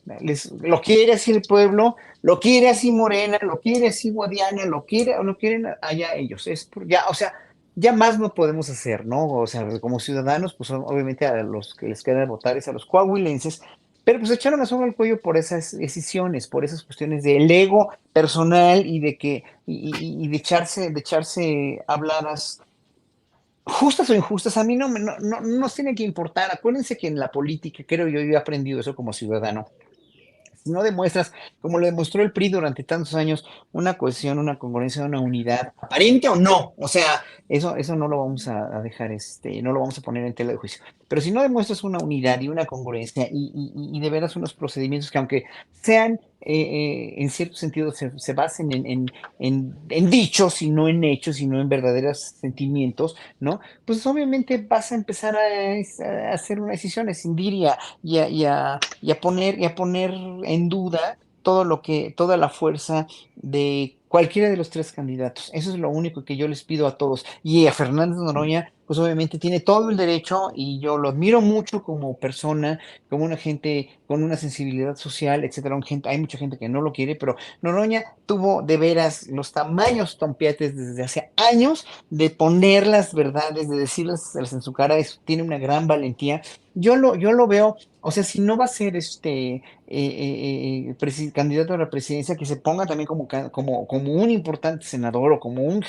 Lo quiere así el pueblo, lo quiere así Morena, lo quiere así Guadiana, lo quieren allá ellos. Ya, o sea, ya más no podemos hacer, ¿no? O sea, como ciudadanos, pues obviamente a los que les queda votar es a los coahuilenses, pero pues echaron la soga al cuello por esas decisiones, por esas cuestiones del ego personal y de que, y de echarse habladas justas o injustas, a mí no nos tiene que importar. Acuérdense que en la política, creo yo he aprendido eso como ciudadano. Si no demuestras, como lo demostró el PRI durante tantos años, una cohesión, una congruencia, una unidad, aparente o no, o sea, eso no lo vamos a dejar, no lo vamos a poner en tela de juicio. Pero si no demuestras una unidad y una congruencia y de veras unos procedimientos que aunque sean en cierto sentido se basen en dichos y no en hechos y no en verdaderos sentimientos, ¿no? Pues obviamente vas a empezar a hacer una decisión, a escindir y a poner en duda toda la fuerza de cualquiera de los tres candidatos. Eso es lo único que yo les pido a todos. Y a Fernández Noroña, pues obviamente tiene todo el derecho y yo lo admiro mucho como persona, como una gente con una sensibilidad social, etcétera. Hay mucha gente que no lo quiere, pero Noroña tuvo de veras los tamaños tompiates desde hace años de poner las verdades, de decirlas en su cara. Eso tiene una gran valentía. Yo lo veo, o sea, si no va a ser candidato a la presidencia, que se ponga también como un importante senador o como un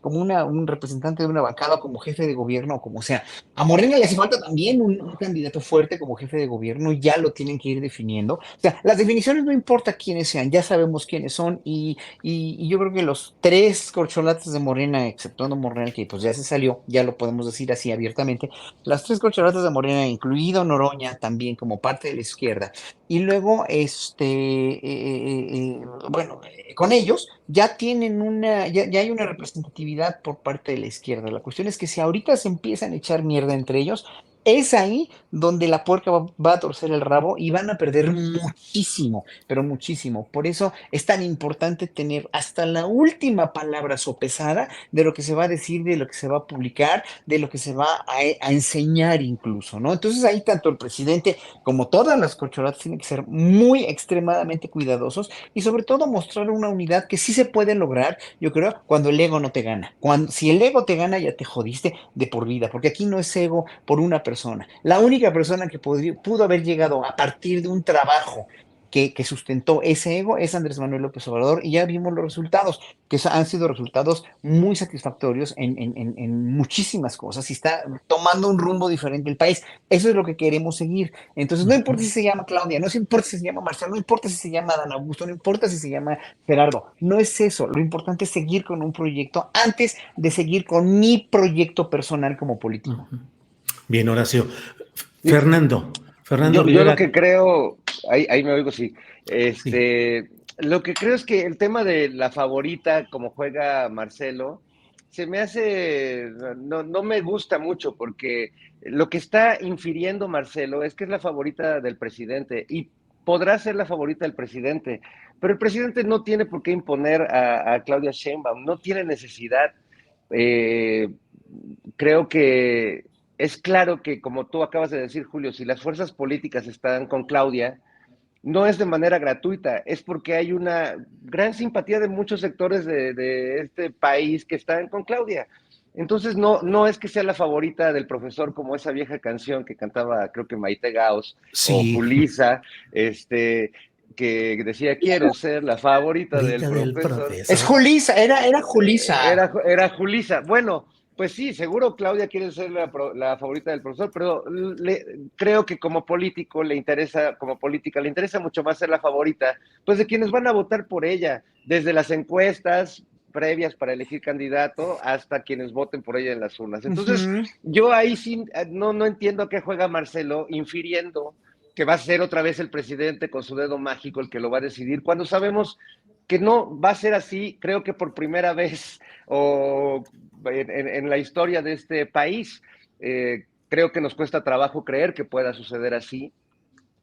un representante de una bancada, como jefe de gobierno, o como sea. A Morena le hace falta también un candidato fuerte como jefe de gobierno, ya lo tienen que ir definiendo. O sea, las definiciones no importa quiénes sean, ya sabemos quiénes son y yo creo que los tres corcholates de Morena, exceptuando Morena, que pues ya se salió, ya lo podemos decir así abiertamente, las tres corcholatas de Morena, incluido Noroña también como parte de la izquierda, y luego, bueno, con ellos ya tienen ya hay una representatividad por parte de la izquierda. La cuestión es que si ahorita se empiezan a echar mierda entre ellos, Es ahí donde la puerca va a torcer el rabo y van a perder muchísimo, pero muchísimo. Por eso es tan importante tener hasta la última palabra sopesada de lo que se va a decir, de lo que se va a publicar, de lo que se va a enseñar incluso, ¿no? Entonces ahí tanto el presidente como todas las corcholatas tienen que ser muy extremadamente cuidadosos y sobre todo mostrar una unidad que sí se puede lograr, yo creo, cuando el ego no te gana. Si el ego te gana, ya te jodiste de por vida, porque aquí no es ego por una persona. La única persona que pudo haber llegado a partir de un trabajo que sustentó ese ego es Andrés Manuel López Obrador y ya vimos los resultados, que han sido resultados muy satisfactorios en muchísimas cosas y está tomando un rumbo diferente el país. Eso es lo que queremos seguir. Entonces, no importa si se llama Claudia, no importa si se llama Marcelo, no importa si se llama Dan Augusto, no importa si se llama Gerardo, no es eso. Lo importante es seguir con un proyecto antes de seguir con mi proyecto personal como político. Bien, Horacio. Sí. Fernando Yo Rivera. lo que creo, ahí me oigo, sí. Sí. Lo que creo es que el tema de la favorita, como juega Marcelo, se me hace, no me gusta mucho, porque lo que está infiriendo Marcelo es que es la favorita del presidente y podrá ser la favorita del presidente, pero el presidente no tiene por qué imponer a Claudia Sheinbaum, no tiene necesidad. Eh, Creo que es claro que, como tú acabas de decir, Julio, si las fuerzas políticas están con Claudia, no es de manera gratuita, es porque hay una gran simpatía de muchos sectores de este país que están con Claudia. Entonces, no es que sea la favorita del profesor, como esa vieja canción que cantaba, creo que Maite Gauss o Sí. Julisa, que decía, quiero ser la favorita del Ahorita del profesor. Es profesor. Julisa, era Julisa. Era Julisa. Bueno, pues sí, seguro Claudia quiere ser la favorita del profesor, pero creo que como político le interesa, como política le interesa mucho más ser la favorita, pues de quienes van a votar por ella, desde las encuestas previas para elegir candidato hasta quienes voten por ella en las urnas. Entonces, Ujú. yo ahí sí no entiendo a qué juega Marcelo, infiriendo que va a ser otra vez el presidente con su dedo mágico el que lo va a decidir, cuando sabemos que no va a ser así, creo que por primera vez o en la historia de este país. Creo que nos cuesta trabajo creer que pueda suceder así,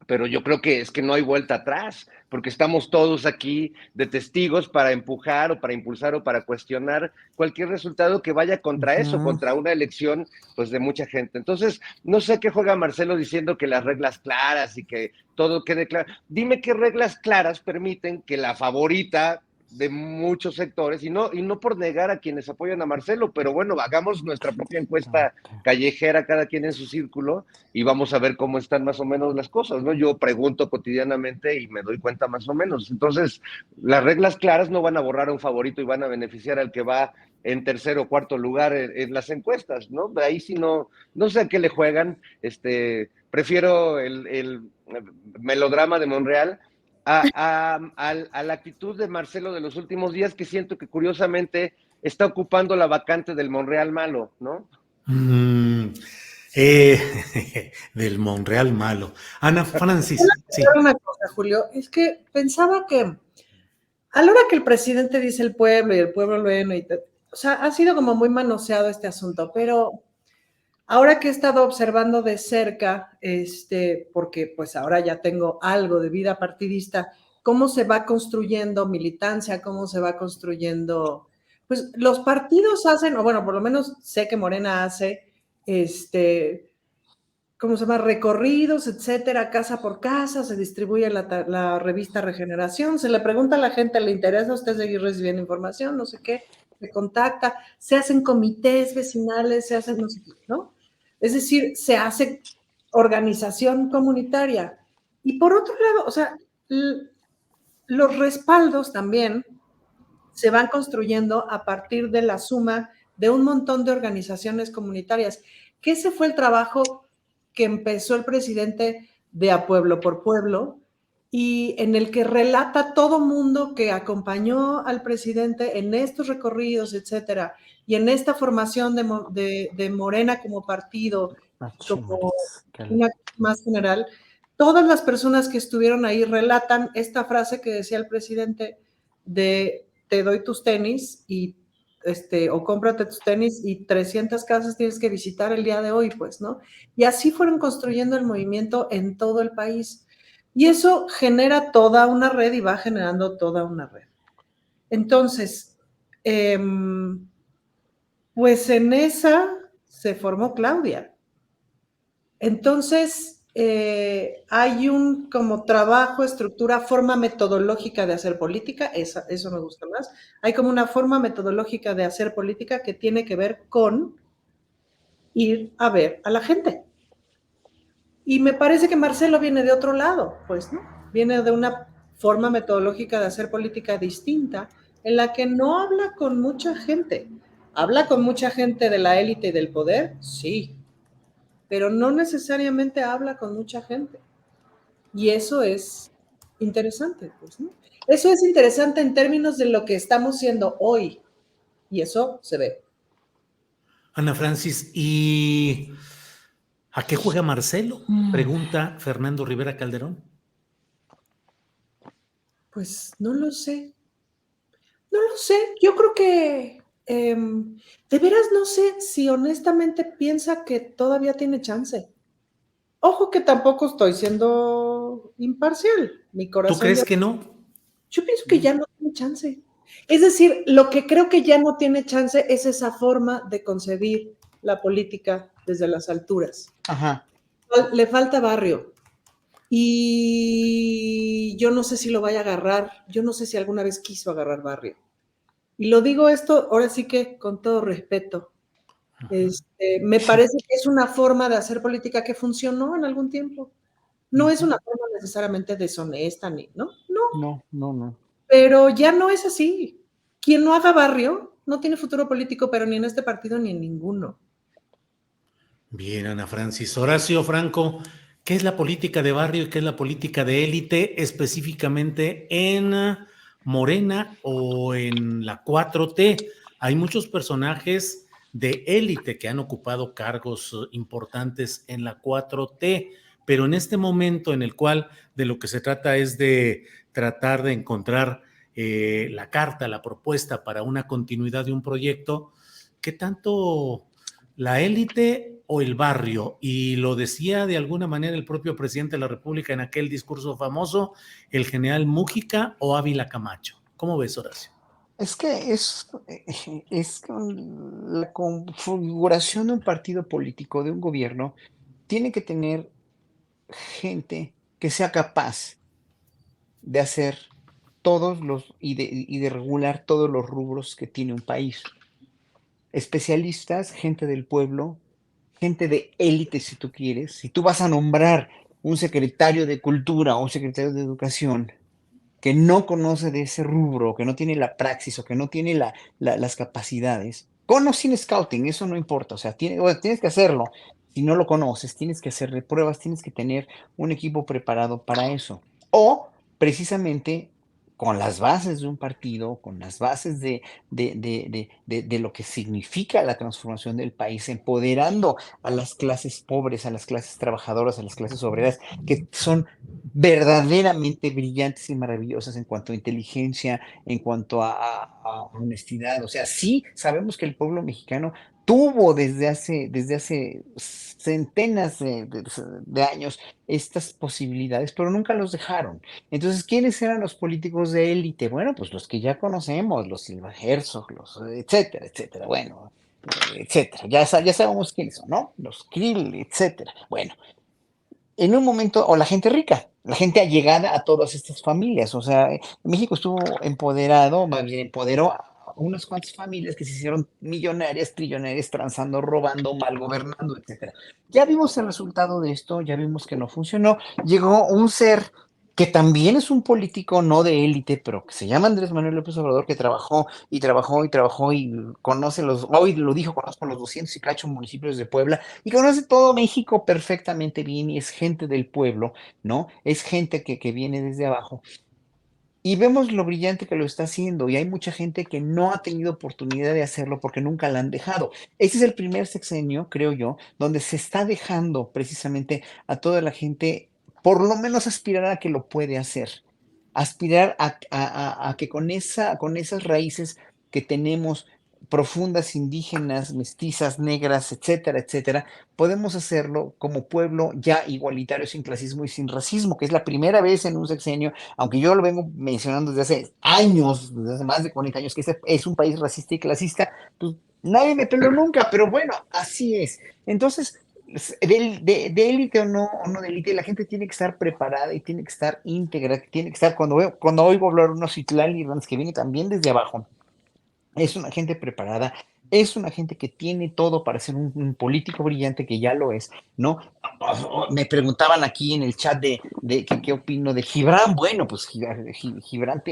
pero yo creo que es que no hay vuelta atrás, porque estamos todos aquí de testigos para empujar o para impulsar o para cuestionar cualquier resultado que vaya contra eso, Ujú. contra una elección pues de mucha gente. Entonces, no sé qué juega Marcelo diciendo que las reglas claras y que todo quede claro. Dime qué reglas claras permiten que la favorita de muchos sectores, y no por negar a quienes apoyan a Marcelo, pero bueno, hagamos nuestra propia encuesta callejera, cada quien en su círculo, y vamos a ver cómo están más o menos las cosas, ¿no? Yo pregunto cotidianamente y me doy cuenta más o menos. Entonces, las reglas claras no van a borrar a un favorito y van a beneficiar al que va en tercer o cuarto lugar en las encuestas, ¿no? De ahí sí no sé a qué le juegan. Prefiero el melodrama de Monreal a la actitud de Marcelo de los últimos días, que siento que curiosamente está ocupando la vacante del Monreal malo, ¿no? Mm, del Monreal malo. Ana Francis, Pero sí. una cosa, Julio, es que pensaba que a la hora que el presidente dice el pueblo y el pueblo bueno, o sea, ha sido como muy manoseado este asunto, pero ahora que he estado observando de cerca, porque pues ahora ya tengo algo de vida partidista, cómo se va construyendo militancia, cómo se va construyendo, pues los partidos hacen, o bueno, por lo menos sé que Morena hace, ¿cómo se llama? Recorridos, etcétera, casa por casa, se distribuye la revista Regeneración, se le pregunta a la gente, ¿le interesa a usted seguir recibiendo información? No sé qué, se contacta, se hacen comités vecinales, se hacen no sé qué, ¿no? Es decir, se hace organización comunitaria. Y por otro lado, o sea, los respaldos también se van construyendo a partir de la suma de un montón de organizaciones comunitarias, que ese fue el trabajo que empezó el presidente de A Pueblo por Pueblo y en el que relata todo mundo que acompañó al presidente en estos recorridos, etcétera, y en esta formación de Morena como partido, como una más general, todas las personas que estuvieron ahí relatan esta frase que decía el presidente de te doy tus tenis y o cómprate tus tenis y 300 casas tienes que visitar el día de hoy, pues, ¿no? Y así fueron construyendo el movimiento en todo el país. Y eso genera toda una red y va generando toda una red. Entonces, pues en esa se formó Claudia. Entonces, hay un como trabajo, estructura, forma metodológica de hacer política, eso me gusta más. Hay como una forma metodológica de hacer política que tiene que ver con ir a ver a la gente. Y me parece que Marcelo viene de otro lado, pues, ¿no? Viene de una forma metodológica de hacer política distinta, en la que no habla con mucha gente. ¿Habla con mucha gente de la élite y del poder? Sí, pero no necesariamente habla con mucha gente. Y eso es interesante, pues, ¿no? Eso es interesante en términos de lo que estamos siendo hoy. Y eso se ve. Ana Francis, ¿y a qué juega Marcelo? Pregunta Fernando Rivera Calderón. Pues no lo sé. No lo sé. Yo creo que de veras no sé si honestamente piensa que todavía tiene chance. Ojo que tampoco estoy siendo imparcial. Mi ¿Tú corazón crees ya... que no? Yo pienso que ya no tiene chance. Es decir, lo que creo que ya no tiene chance es esa forma de concebir la política desde las alturas. Ajá. Le falta barrio. Y yo no sé si lo vaya a agarrar. Yo no sé si alguna vez quiso agarrar barrio. Y lo digo esto, ahora sí que con todo respeto. Me parece que es una forma de hacer política que funcionó en algún tiempo. No es una forma necesariamente deshonesta, ¿no? No, No. pero ya no es así. Quien no haga barrio no tiene futuro político, pero ni en este partido ni en ninguno. Bien, Ana Francis. Horacio Franco, ¿qué es la política de barrio y qué es la política de élite específicamente en Morena o en la 4T? Hay muchos personajes de élite que han ocupado cargos importantes en la 4T, pero en este momento en el cual de lo que se trata es de tratar de encontrar la carta, la propuesta para una continuidad de un proyecto, ¿qué tanto la élite o el barrio? Y lo decía de alguna manera el propio presidente de la República en aquel discurso famoso, el general Mújica o Ávila Camacho. ¿Cómo ves, Horacio? Es que es con la configuración de un partido político, de un gobierno, tiene que tener gente que sea capaz de hacer y de regular todos los rubros que tiene un país. Especialistas, gente del pueblo, gente de élite, si tú quieres. Si tú vas a nombrar un secretario de cultura o un secretario de educación que no conoce de ese rubro, que no tiene la praxis o que no tiene las capacidades, con o sin scouting, eso no importa, o sea, tienes que hacerlo. Si no lo conoces, tienes que hacerle pruebas, tienes que tener un equipo preparado para eso. O precisamente con las bases de un partido, con las bases de lo que significa la transformación del país, empoderando a las clases pobres, a las clases trabajadoras, a las clases obreras, que son verdaderamente brillantes y maravillosas en cuanto a inteligencia, en cuanto a honestidad. O sea, sí sabemos que el pueblo mexicano tuvo desde hace centenas de años estas posibilidades, pero nunca los dejaron. Entonces, ¿quiénes eran los políticos de élite? Bueno, pues los que ya conocemos, los Silva Herzog, los etcétera, etcétera. Bueno, etcétera. Ya sabemos quiénes son, ¿no? Los Krill, etcétera. Bueno, en un momento, o la gente rica, la gente allegada a todas estas familias. O sea, México estuvo empoderado, más bien empoderó a unas cuantas familias que se hicieron millonarias, trillonarias, transando, robando, mal gobernando, etcétera. Ya vimos el resultado de esto, ya vimos que no funcionó. Llegó un ser que también es un político no de élite, pero que se llama Andrés Manuel López Obrador, que trabajó y trabajó y trabajó y conoce hoy lo dijo, conozco los 200 y cacho municipios de Puebla y conoce todo México perfectamente bien y es gente del pueblo, ¿no? Es gente que viene desde abajo. Y vemos lo brillante que lo está haciendo y hay mucha gente que no ha tenido oportunidad de hacerlo porque nunca la han dejado. Este es el primer sexenio, creo yo, donde se está dejando precisamente a toda la gente por lo menos aspirar a que lo puede hacer, aspirar a que con esas raíces que tenemos profundas, indígenas, mestizas, negras, etcétera, etcétera, podemos hacerlo como pueblo ya igualitario, sin clasismo y sin racismo, que es la primera vez en un sexenio, aunque yo lo vengo mencionando desde hace años, desde hace más de 40 años, que este es un país racista y clasista, pues nadie me peló nunca, pero bueno, así es. Entonces, de élite o no de élite, la gente tiene que estar preparada y tiene que estar íntegra, tiene que estar, cuando oigo hablar de unos Citlali Hernández que viene también desde abajo, es una gente preparada, es una gente que tiene todo para ser un político brillante, que ya lo es, ¿no? Me preguntaban aquí en el chat de qué opino de Gibran. Bueno, pues Gibran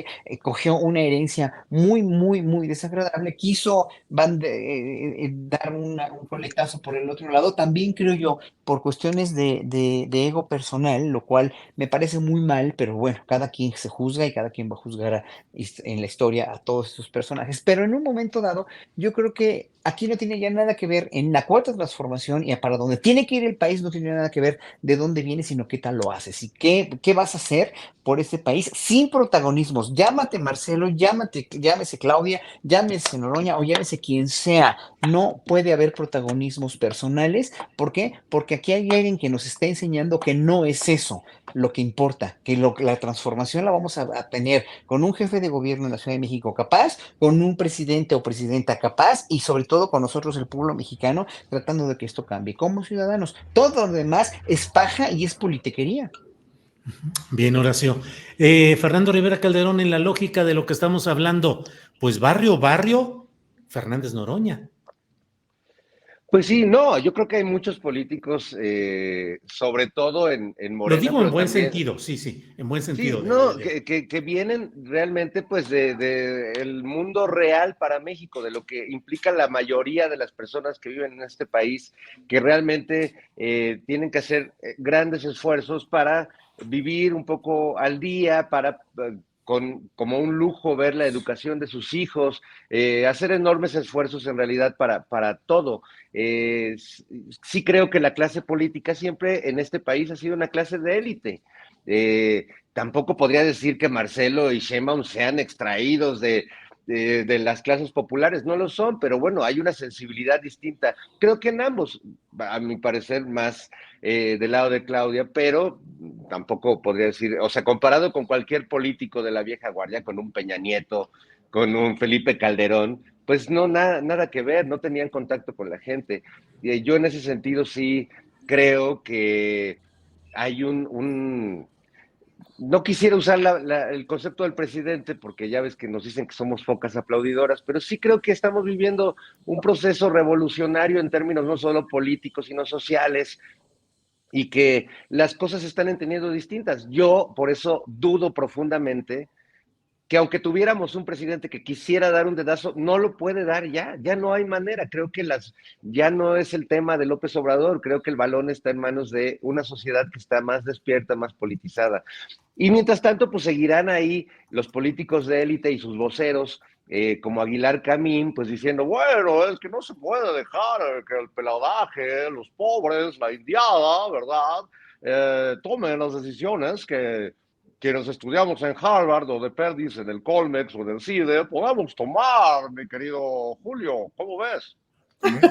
cogió una herencia muy, muy, muy desagradable. Quiso dar un coletazo por el otro lado. También creo yo, por cuestiones de ego personal, lo cual me parece muy mal, pero bueno, cada quien se juzga y cada quien va a juzgar en la historia a todos estos personajes. Pero en un momento dado, yo creo que aquí no tiene ya nada que ver en la cuarta transformación y para dónde tiene que ir el país, no tiene nada que ver de dónde vienes, sino qué tal lo haces y qué vas a hacer por este país sin protagonismos. Llámate Marcelo, llámese Claudia, llámese Noroña o llámese quien sea. No puede haber protagonismos personales. ¿Por qué? Porque aquí hay alguien que nos está enseñando que no es eso lo que importa, que la transformación la vamos a tener con un jefe de gobierno en la Ciudad de México capaz, con un presidente o presidenta capaz y sobre todo con nosotros el pueblo mexicano tratando de que esto cambie como ciudadanos. Todo lo demás es paja y es politiquería. Bien, Horacio. Fernando Rivera Calderón, en la lógica de lo que estamos hablando, pues barrio, Fernández Noroña. Pues sí, no, yo creo que hay muchos políticos, sobre todo en Lo Morena, digo en pero buen también, sentido, sí, en buen sí, sentido. no, que vienen realmente pues de el mundo real para México, de lo que implica la mayoría de las personas que viven en este país, que realmente tienen que hacer grandes esfuerzos para vivir un poco al día, para como un lujo ver la educación de sus hijos, hacer enormes esfuerzos en realidad para todo. Sí creo que la clase política siempre en este país ha sido una clase de élite. Tampoco podría decir que Marcelo y Sheinbaum sean extraídos de las clases populares, no lo son, pero bueno, hay una sensibilidad distinta. Creo que en ambos, a mi parecer, más del lado de Claudia, pero tampoco podría decir, o sea, comparado con cualquier político de la vieja guardia, con un Peña Nieto, con un Felipe Calderón, pues no, nada que ver, no tenían contacto con la gente. Yo en ese sentido sí creo que hay no quisiera usar el concepto del presidente porque ya ves que nos dicen que somos focas aplaudidoras, pero sí creo que estamos viviendo un proceso revolucionario en términos no solo políticos, sino sociales, y que las cosas se están entendiendo distintas. Yo por eso dudo profundamente que aunque tuviéramos un presidente que quisiera dar un dedazo, no lo puede dar ya no hay manera. Creo que ya no es el tema de López Obrador, creo que el balón está en manos de una sociedad que está más despierta, más politizada. Y mientras tanto, pues seguirán ahí los políticos de élite y sus voceros, como Aguilar Camín, pues diciendo, bueno, es que no se puede dejar que el peladaje, los pobres, la indiada, ¿verdad? Tomen las decisiones que quienes estudiamos en Harvard o de Perdis, en el Colmex o del CIDE, podamos tomar, mi querido Julio. ¿Cómo ves?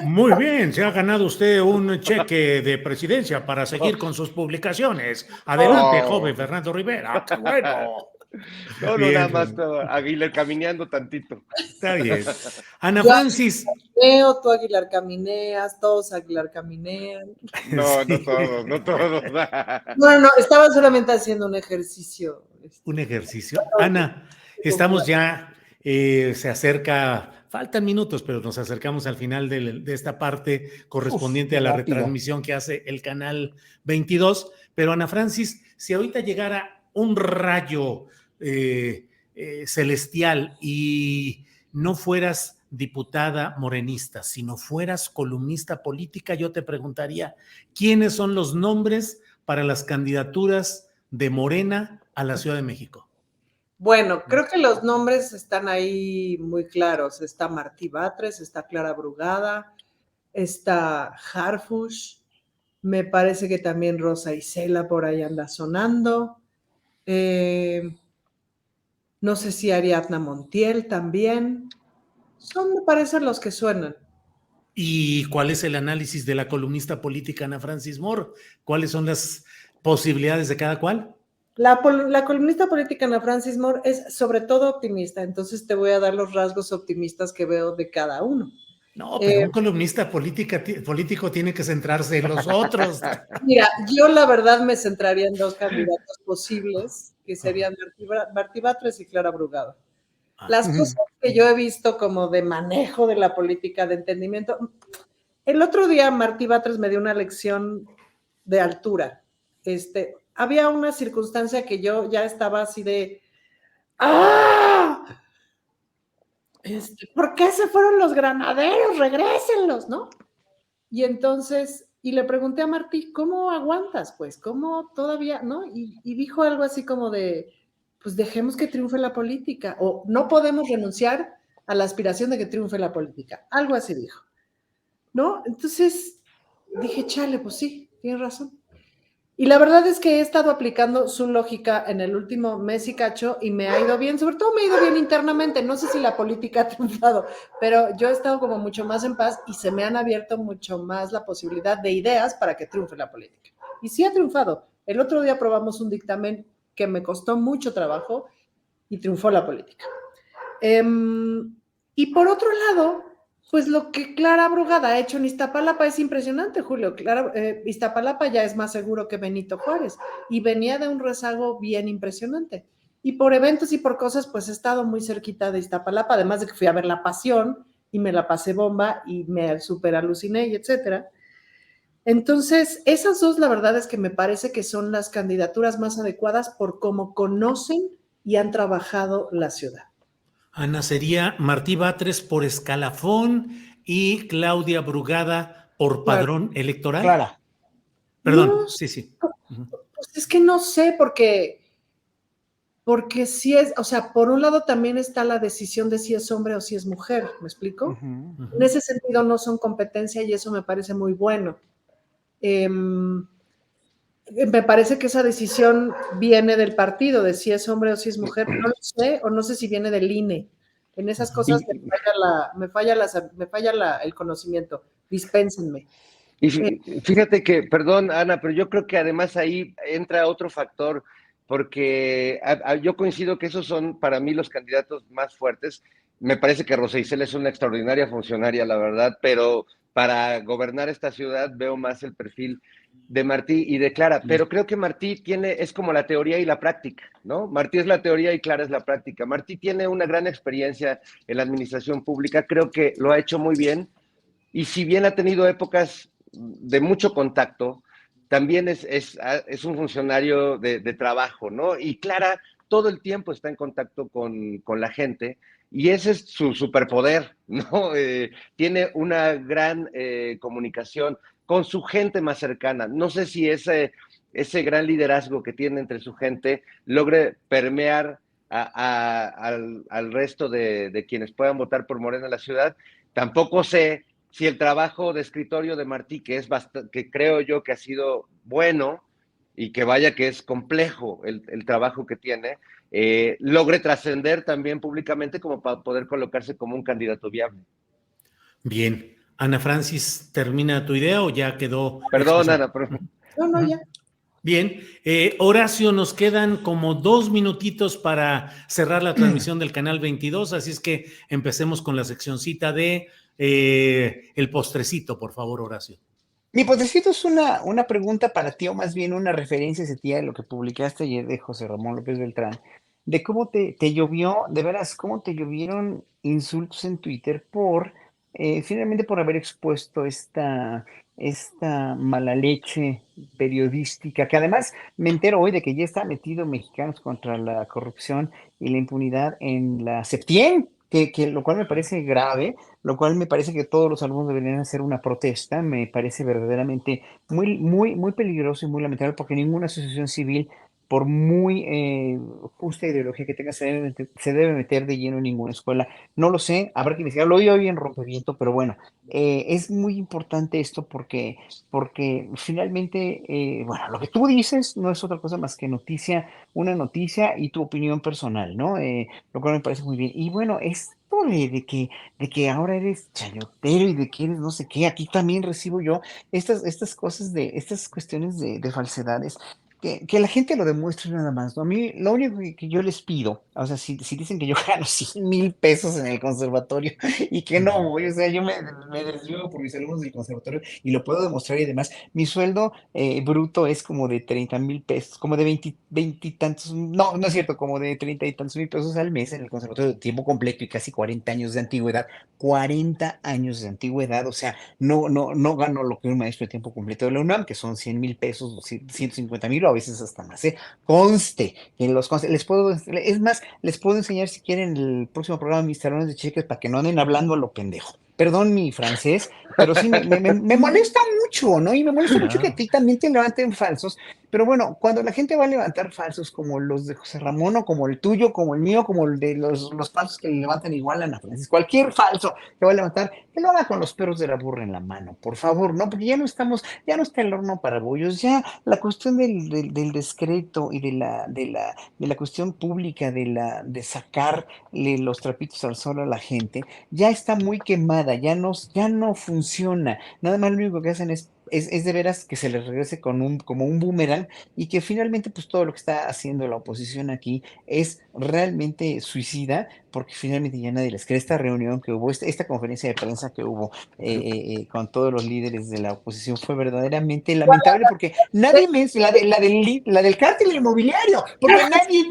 Muy bien, se ha ganado usted un cheque de presidencia para seguir con sus publicaciones. Adelante, joven Oh. Fernando Rivera. ¡Qué bueno! No, nada más Bien, Aguilar caminando tantito. está bien. Ana Yo Francis. Aguilar, tú Aguilar camineas, todos Aguilar caminean. No, no Sí, todos, no todos. No, estaba solamente haciendo un ejercicio. un ejercicio. Ana, estamos ya, se acerca, faltan minutos, pero nos acercamos al final de esta parte Uf, correspondiente qué a la rápido. retransmisión que hace el canal 22. Pero Ana Francis, si ahorita llegara un rayo celestial y no fueras diputada morenista, sino fueras columnista política, yo te preguntaría, ¿quiénes son los nombres para las candidaturas de Morena a la Ciudad de México? Bueno, creo que los nombres están ahí muy claros. Está Martí Batres, está Clara Brugada, está Harfush, me parece que también Rosa Isela por ahí anda sonando. No sé si Ariadna Montiel también. Son, me parece, los que suenan. ¿Y cuál es el análisis de la columnista política Ana Francis Moore? ¿Cuáles son las posibilidades de cada cual? La columnista política Ana Francis Moore es sobre todo optimista, entonces te voy a dar los rasgos optimistas que veo de cada uno. No, pero un columnista político tiene que centrarse en los otros. Mira, yo la verdad me centraría en 2 candidatos posibles, que serían Martí Batres y Clara Brugada. Las cosas que yo he visto como de manejo de la política, de entendimiento. El otro día Martí Batres me dio una lección de altura. Había una circunstancia que yo ya estaba así de ¡ah! ¿Por qué se fueron los granaderos? Regrésenlos, ¿no? Y entonces, y le pregunté a Martí, ¿cómo aguantas? Pues, ¿cómo todavía, no? Y dijo algo así como de, pues dejemos que triunfe la política, o no podemos renunciar a la aspiración de que triunfe la política. Algo así dijo, ¿no? Entonces dije, chale, pues sí, tienes razón. Y la verdad es que he estado aplicando su lógica en el último mes y cacho y me ha ido bien, sobre todo me ha ido bien internamente, no sé si la política ha triunfado, pero yo he estado como mucho más en paz y se me han abierto mucho más la posibilidad de ideas para que triunfe la política. Y sí ha triunfado. El otro día aprobamos un dictamen que me costó mucho trabajo y triunfó la política. Y por otro lado, pues lo que Clara Brugada ha hecho en Iztapalapa es impresionante, Julio. Iztapalapa ya es más seguro que Benito Juárez y venía de un rezago bien impresionante. Y por eventos y por cosas, pues he estado muy cerquita de Iztapalapa, además de que fui a ver La Pasión y me la pasé bomba y me super aluciné y etcétera. Entonces, esas 2, la verdad es que me parece que son las candidaturas más adecuadas por cómo conocen y han trabajado la ciudad. Ana, sería Martí Batres por escalafón y Claudia Brugada por padrón electoral. Clara. Perdón, no, sí. Pues es que no sé, porque sí es, o sea, por un lado también está la decisión de si es hombre o si es mujer, ¿me explico? En ese sentido no son competencia y eso me parece muy bueno. Me parece que esa decisión viene del partido, de si es hombre o si es mujer, no lo sé, o no sé si viene del INE. En esas cosas me falla el conocimiento. Dispénsenme. Y fíjate que, perdón, Ana, pero yo creo que además ahí entra otro factor, porque yo coincido que esos son para mí los candidatos más fuertes. Me parece que Rosa Isela es una extraordinaria funcionaria, la verdad, pero para gobernar esta ciudad veo más el perfil de Martí y de Clara. Pero creo que Martí es como la teoría y la práctica, ¿no? Martí es la teoría y Clara es la práctica. Martí tiene una gran experiencia en la administración pública, creo que lo ha hecho muy bien. Y si bien ha tenido épocas de mucho contacto, también es un funcionario de trabajo, ¿no? Y Clara todo el tiempo está en contacto con la gente y ese es su superpoder, ¿no? Tiene una gran comunicación con su gente más cercana. No sé si ese gran liderazgo que tiene entre su gente logre permear al resto de quienes puedan votar por Morena en la ciudad. Tampoco sé si el trabajo de escritorio de Martí, que creo yo que ha sido bueno y que vaya que es complejo el trabajo que tiene, logre trascender también públicamente como para poder colocarse como un candidato viable. Bien. Ana Francis, ¿termina tu idea o ya quedó? Perdón, Ana, pero... No, ya. Bien, Horacio, nos quedan como 2 minutitos para cerrar la transmisión del canal 22, así es que empecemos con la seccioncita de el postrecito, por favor, Horacio. Mi postrecito es una pregunta para ti, o más bien una referencia hacia ti a lo que publicaste ayer de José Ramón López Beltrán, de cómo te llovió, de veras, cómo te llovieron insultos en Twitter finalmente por haber expuesto esta mala leche periodística, que además me entero hoy de que ya está metido Mexicanos contra la Corrupción y la Impunidad en la Septien, lo cual me parece grave, lo cual me parece que todos los alumnos deberían hacer una protesta. Me parece verdaderamente muy, muy, muy peligroso y muy lamentable, porque ninguna asociación civil, por muy justa ideología que tenga, se debe meter de lleno en ninguna escuela. No lo sé, habrá que investigar. Lo oí hoy en Rompeviento, pero bueno, es muy importante esto porque finalmente, bueno, lo que tú dices no es otra cosa más que una noticia y tu opinión personal, ¿no? Lo cual me parece muy bien. Y bueno, esto de que ahora eres chayotero y de que eres no sé qué, aquí también recibo yo estas cosas estas cuestiones de falsedades. Que la gente lo demuestre nada más, ¿no? A mí lo único que yo les pido, o sea, si dicen que yo gano 100,000 pesos en el conservatorio y que no voy, o sea, yo me desvivo por mis alumnos del conservatorio y lo puedo demostrar y demás. Mi sueldo bruto es como de 30,000 pesos, como de 20 y tantos, no, no es cierto, como de 30 y tantos mil pesos al mes en el conservatorio de tiempo completo y casi 40 años de antigüedad. 40 años de antigüedad, o sea, no gano lo que un maestro de tiempo completo de la UNAM, que son 100,000 pesos, 150,000 o a veces hasta más, ¿eh? Conste, es más, les puedo enseñar si quieren el próximo programa mis talones de cheques para que no anden hablando a lo pendejo. Perdón mi francés, pero sí me molesta mucho, ¿no? Y me molesta mucho que a Claro. ti también te levanten falsos. Pero bueno, cuando la gente va a levantar falsos como los de José Ramón o como el tuyo, como el mío, como el de los falsos que le levantan igual a Ana Francis, cualquier falso que va a levantar, que lo haga con los pelos de la burra en la mano, por favor, ¿no? Porque ya no está el horno para bollos, ya la cuestión del descrédito y de la cuestión pública, de sacarle los trapitos al sol a la gente, ya está muy quemada, ya no funciona. Nada más lo único que hacen es de veras que se les regrese como un boomerang y que finalmente pues todo lo que está haciendo la oposición aquí es realmente suicida porque finalmente ya nadie les cree. Esta reunión que hubo, esta conferencia de prensa que hubo con todos los líderes de la oposición fue verdaderamente lamentable porque nadie la del cártel inmobiliario, porque nadie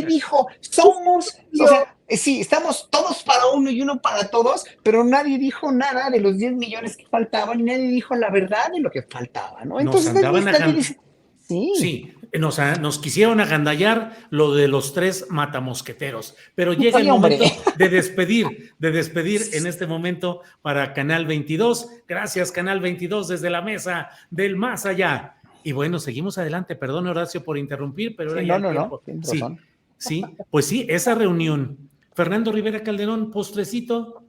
dijo, o sea, sí, estamos todos para uno y uno para todos, pero nadie dijo nada de los 10 millones que faltaban y nadie dijo la verdad de lo que faltaba, ¿no? Nos Entonces nadie, andaban nadie dice, sí, Sí, nos quisieron agandallar lo de los tres matamosqueteros, pero llega el sí, hombre. momento de despedir en este momento para Canal 22. Gracias, Canal 22, desde la mesa del más allá. Y bueno, seguimos adelante. Perdón, Horacio, por interrumpir, pero Sí, era ya no, el no, no, tiempo. tienes Sí, razón. sí, pues sí, esa reunión. Fernando Rivera Calderón, postrecito.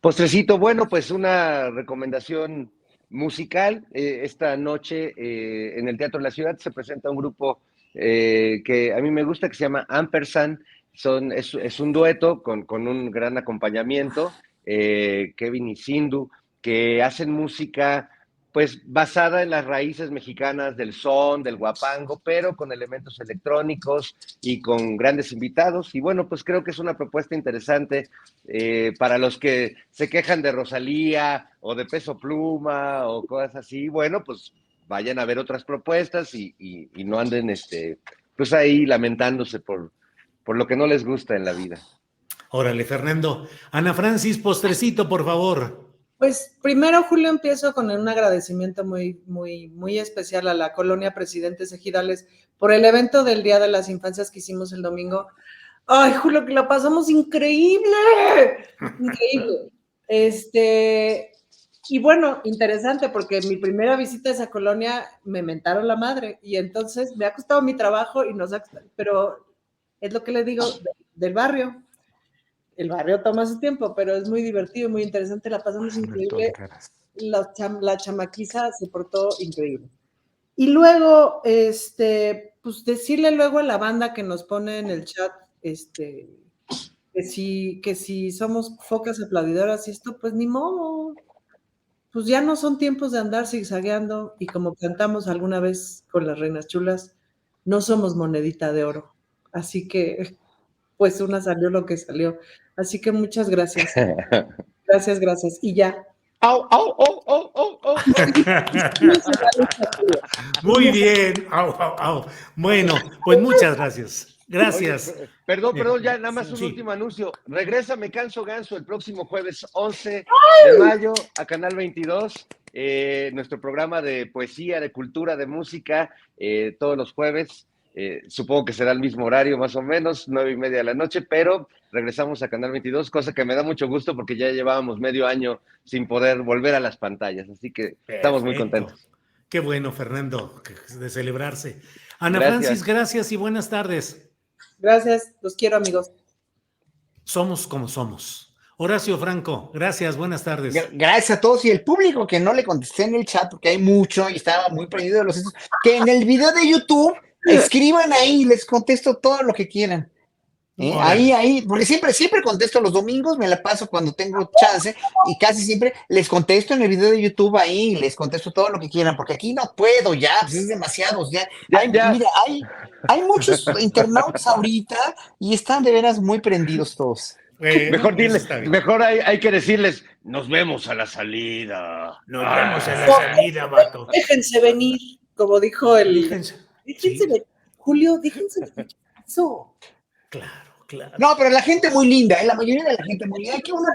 Postrecito, bueno, pues una recomendación musical. Esta noche en el Teatro de la Ciudad se presenta un grupo que a mí me gusta, que se llama Ampersand. Es un dueto con un gran acompañamiento, Kevin y Sindhu, que hacen música pues basada en las raíces mexicanas del son, del guapango, pero con elementos electrónicos y con grandes invitados. Y bueno, pues creo que es una propuesta interesante para los que se quejan de Rosalía o de Peso Pluma o cosas así. Bueno, pues vayan a ver otras propuestas y no anden pues ahí lamentándose por lo que no les gusta en la vida. Órale, Fernando. Ana Francis, postrecito, por favor. Pues primero, Julio, empiezo con un agradecimiento muy, muy, muy especial a la Colonia Presidentes Ejidales por el evento del Día de las Infancias que hicimos el domingo. Ay, Julio, que la pasamos increíble, increíble. Y bueno, interesante porque mi primera visita a esa colonia me mentaron la madre y entonces me ha costado mi trabajo y nos ha costado, pero es lo que les digo del barrio. El barrio toma su tiempo, pero es muy divertido, muy interesante, la pasamos increíble. La chamaquiza se portó increíble. Y luego, pues decirle luego a la banda que nos pone en el chat, que si somos focas aplaudidoras y esto, pues ni modo. Pues ya no son tiempos de andar zigzagueando y como cantamos alguna vez con las reinas chulas, no somos monedita de oro. Así que, pues una salió lo que salió. Así que muchas gracias. Gracias, gracias. Y ya. Au, au, au, au, au, au. Muy bien. Au, au, au. Bueno, pues muchas gracias. Gracias. Oye, perdón, ya nada más un Sí. último anuncio. Regresa Me Canso Ganso el próximo jueves 11 de mayo a Canal 22, nuestro programa de poesía, de cultura, de música, todos los jueves. Supongo que será el mismo horario, más o menos, 9:30 de la noche, pero regresamos a Canal 22, cosa que me da mucho gusto porque ya llevábamos medio año sin poder volver a las pantallas, así que estamos muy Perfecto. contentos. Qué bueno, Fernando, de celebrarse. Ana Francis, Gracias. gracias y buenas tardes. Gracias, los quiero, amigos. Somos como somos. Horacio Franco, gracias, buenas tardes. Gracias a todos y el público que no le contesté en el chat porque hay mucho y estaba muy perdido de los que en el video de YouTube escriban ahí y les contesto todo lo que quieran. Órale. Ahí, porque siempre contesto los domingos, me la paso cuando tengo chance y casi siempre les contesto en el video de YouTube ahí, les contesto todo lo que quieran, porque aquí no puedo ya, pues es demasiado, ya. Ya, Mira, hay muchos internautas ahorita y están de veras muy prendidos todos. Bueno, mejor eso dile, está bien. mejor hay que decirles, nos vemos a la salida. Nos vemos en la No, salida, vato. Déjense venir, como dijo el. Fíjense. Déjense Sí, venir. Julio, déjense venir. Eso. claro, claro. No, pero la gente muy linda, la mayoría de la gente muy linda, hay que uno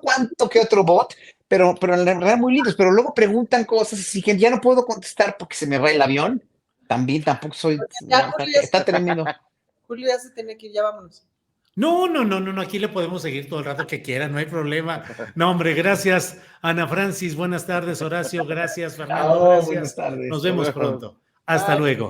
cuanto que otro bot, pero en la verdad muy lindos, pero luego preguntan cosas así que ya no puedo contestar porque se me va el avión. También tampoco soy, Ya, no, Julio, está tremendo. Julio ya se tiene que ir, ya vámonos. No, aquí le podemos seguir todo el rato que quiera, no hay problema. No, hombre, gracias, Ana Francis, buenas tardes, Horacio, gracias, Fernando, Chao, buenas gracias. tardes. Nos Hasta vemos luego. pronto. Hasta Bye. luego.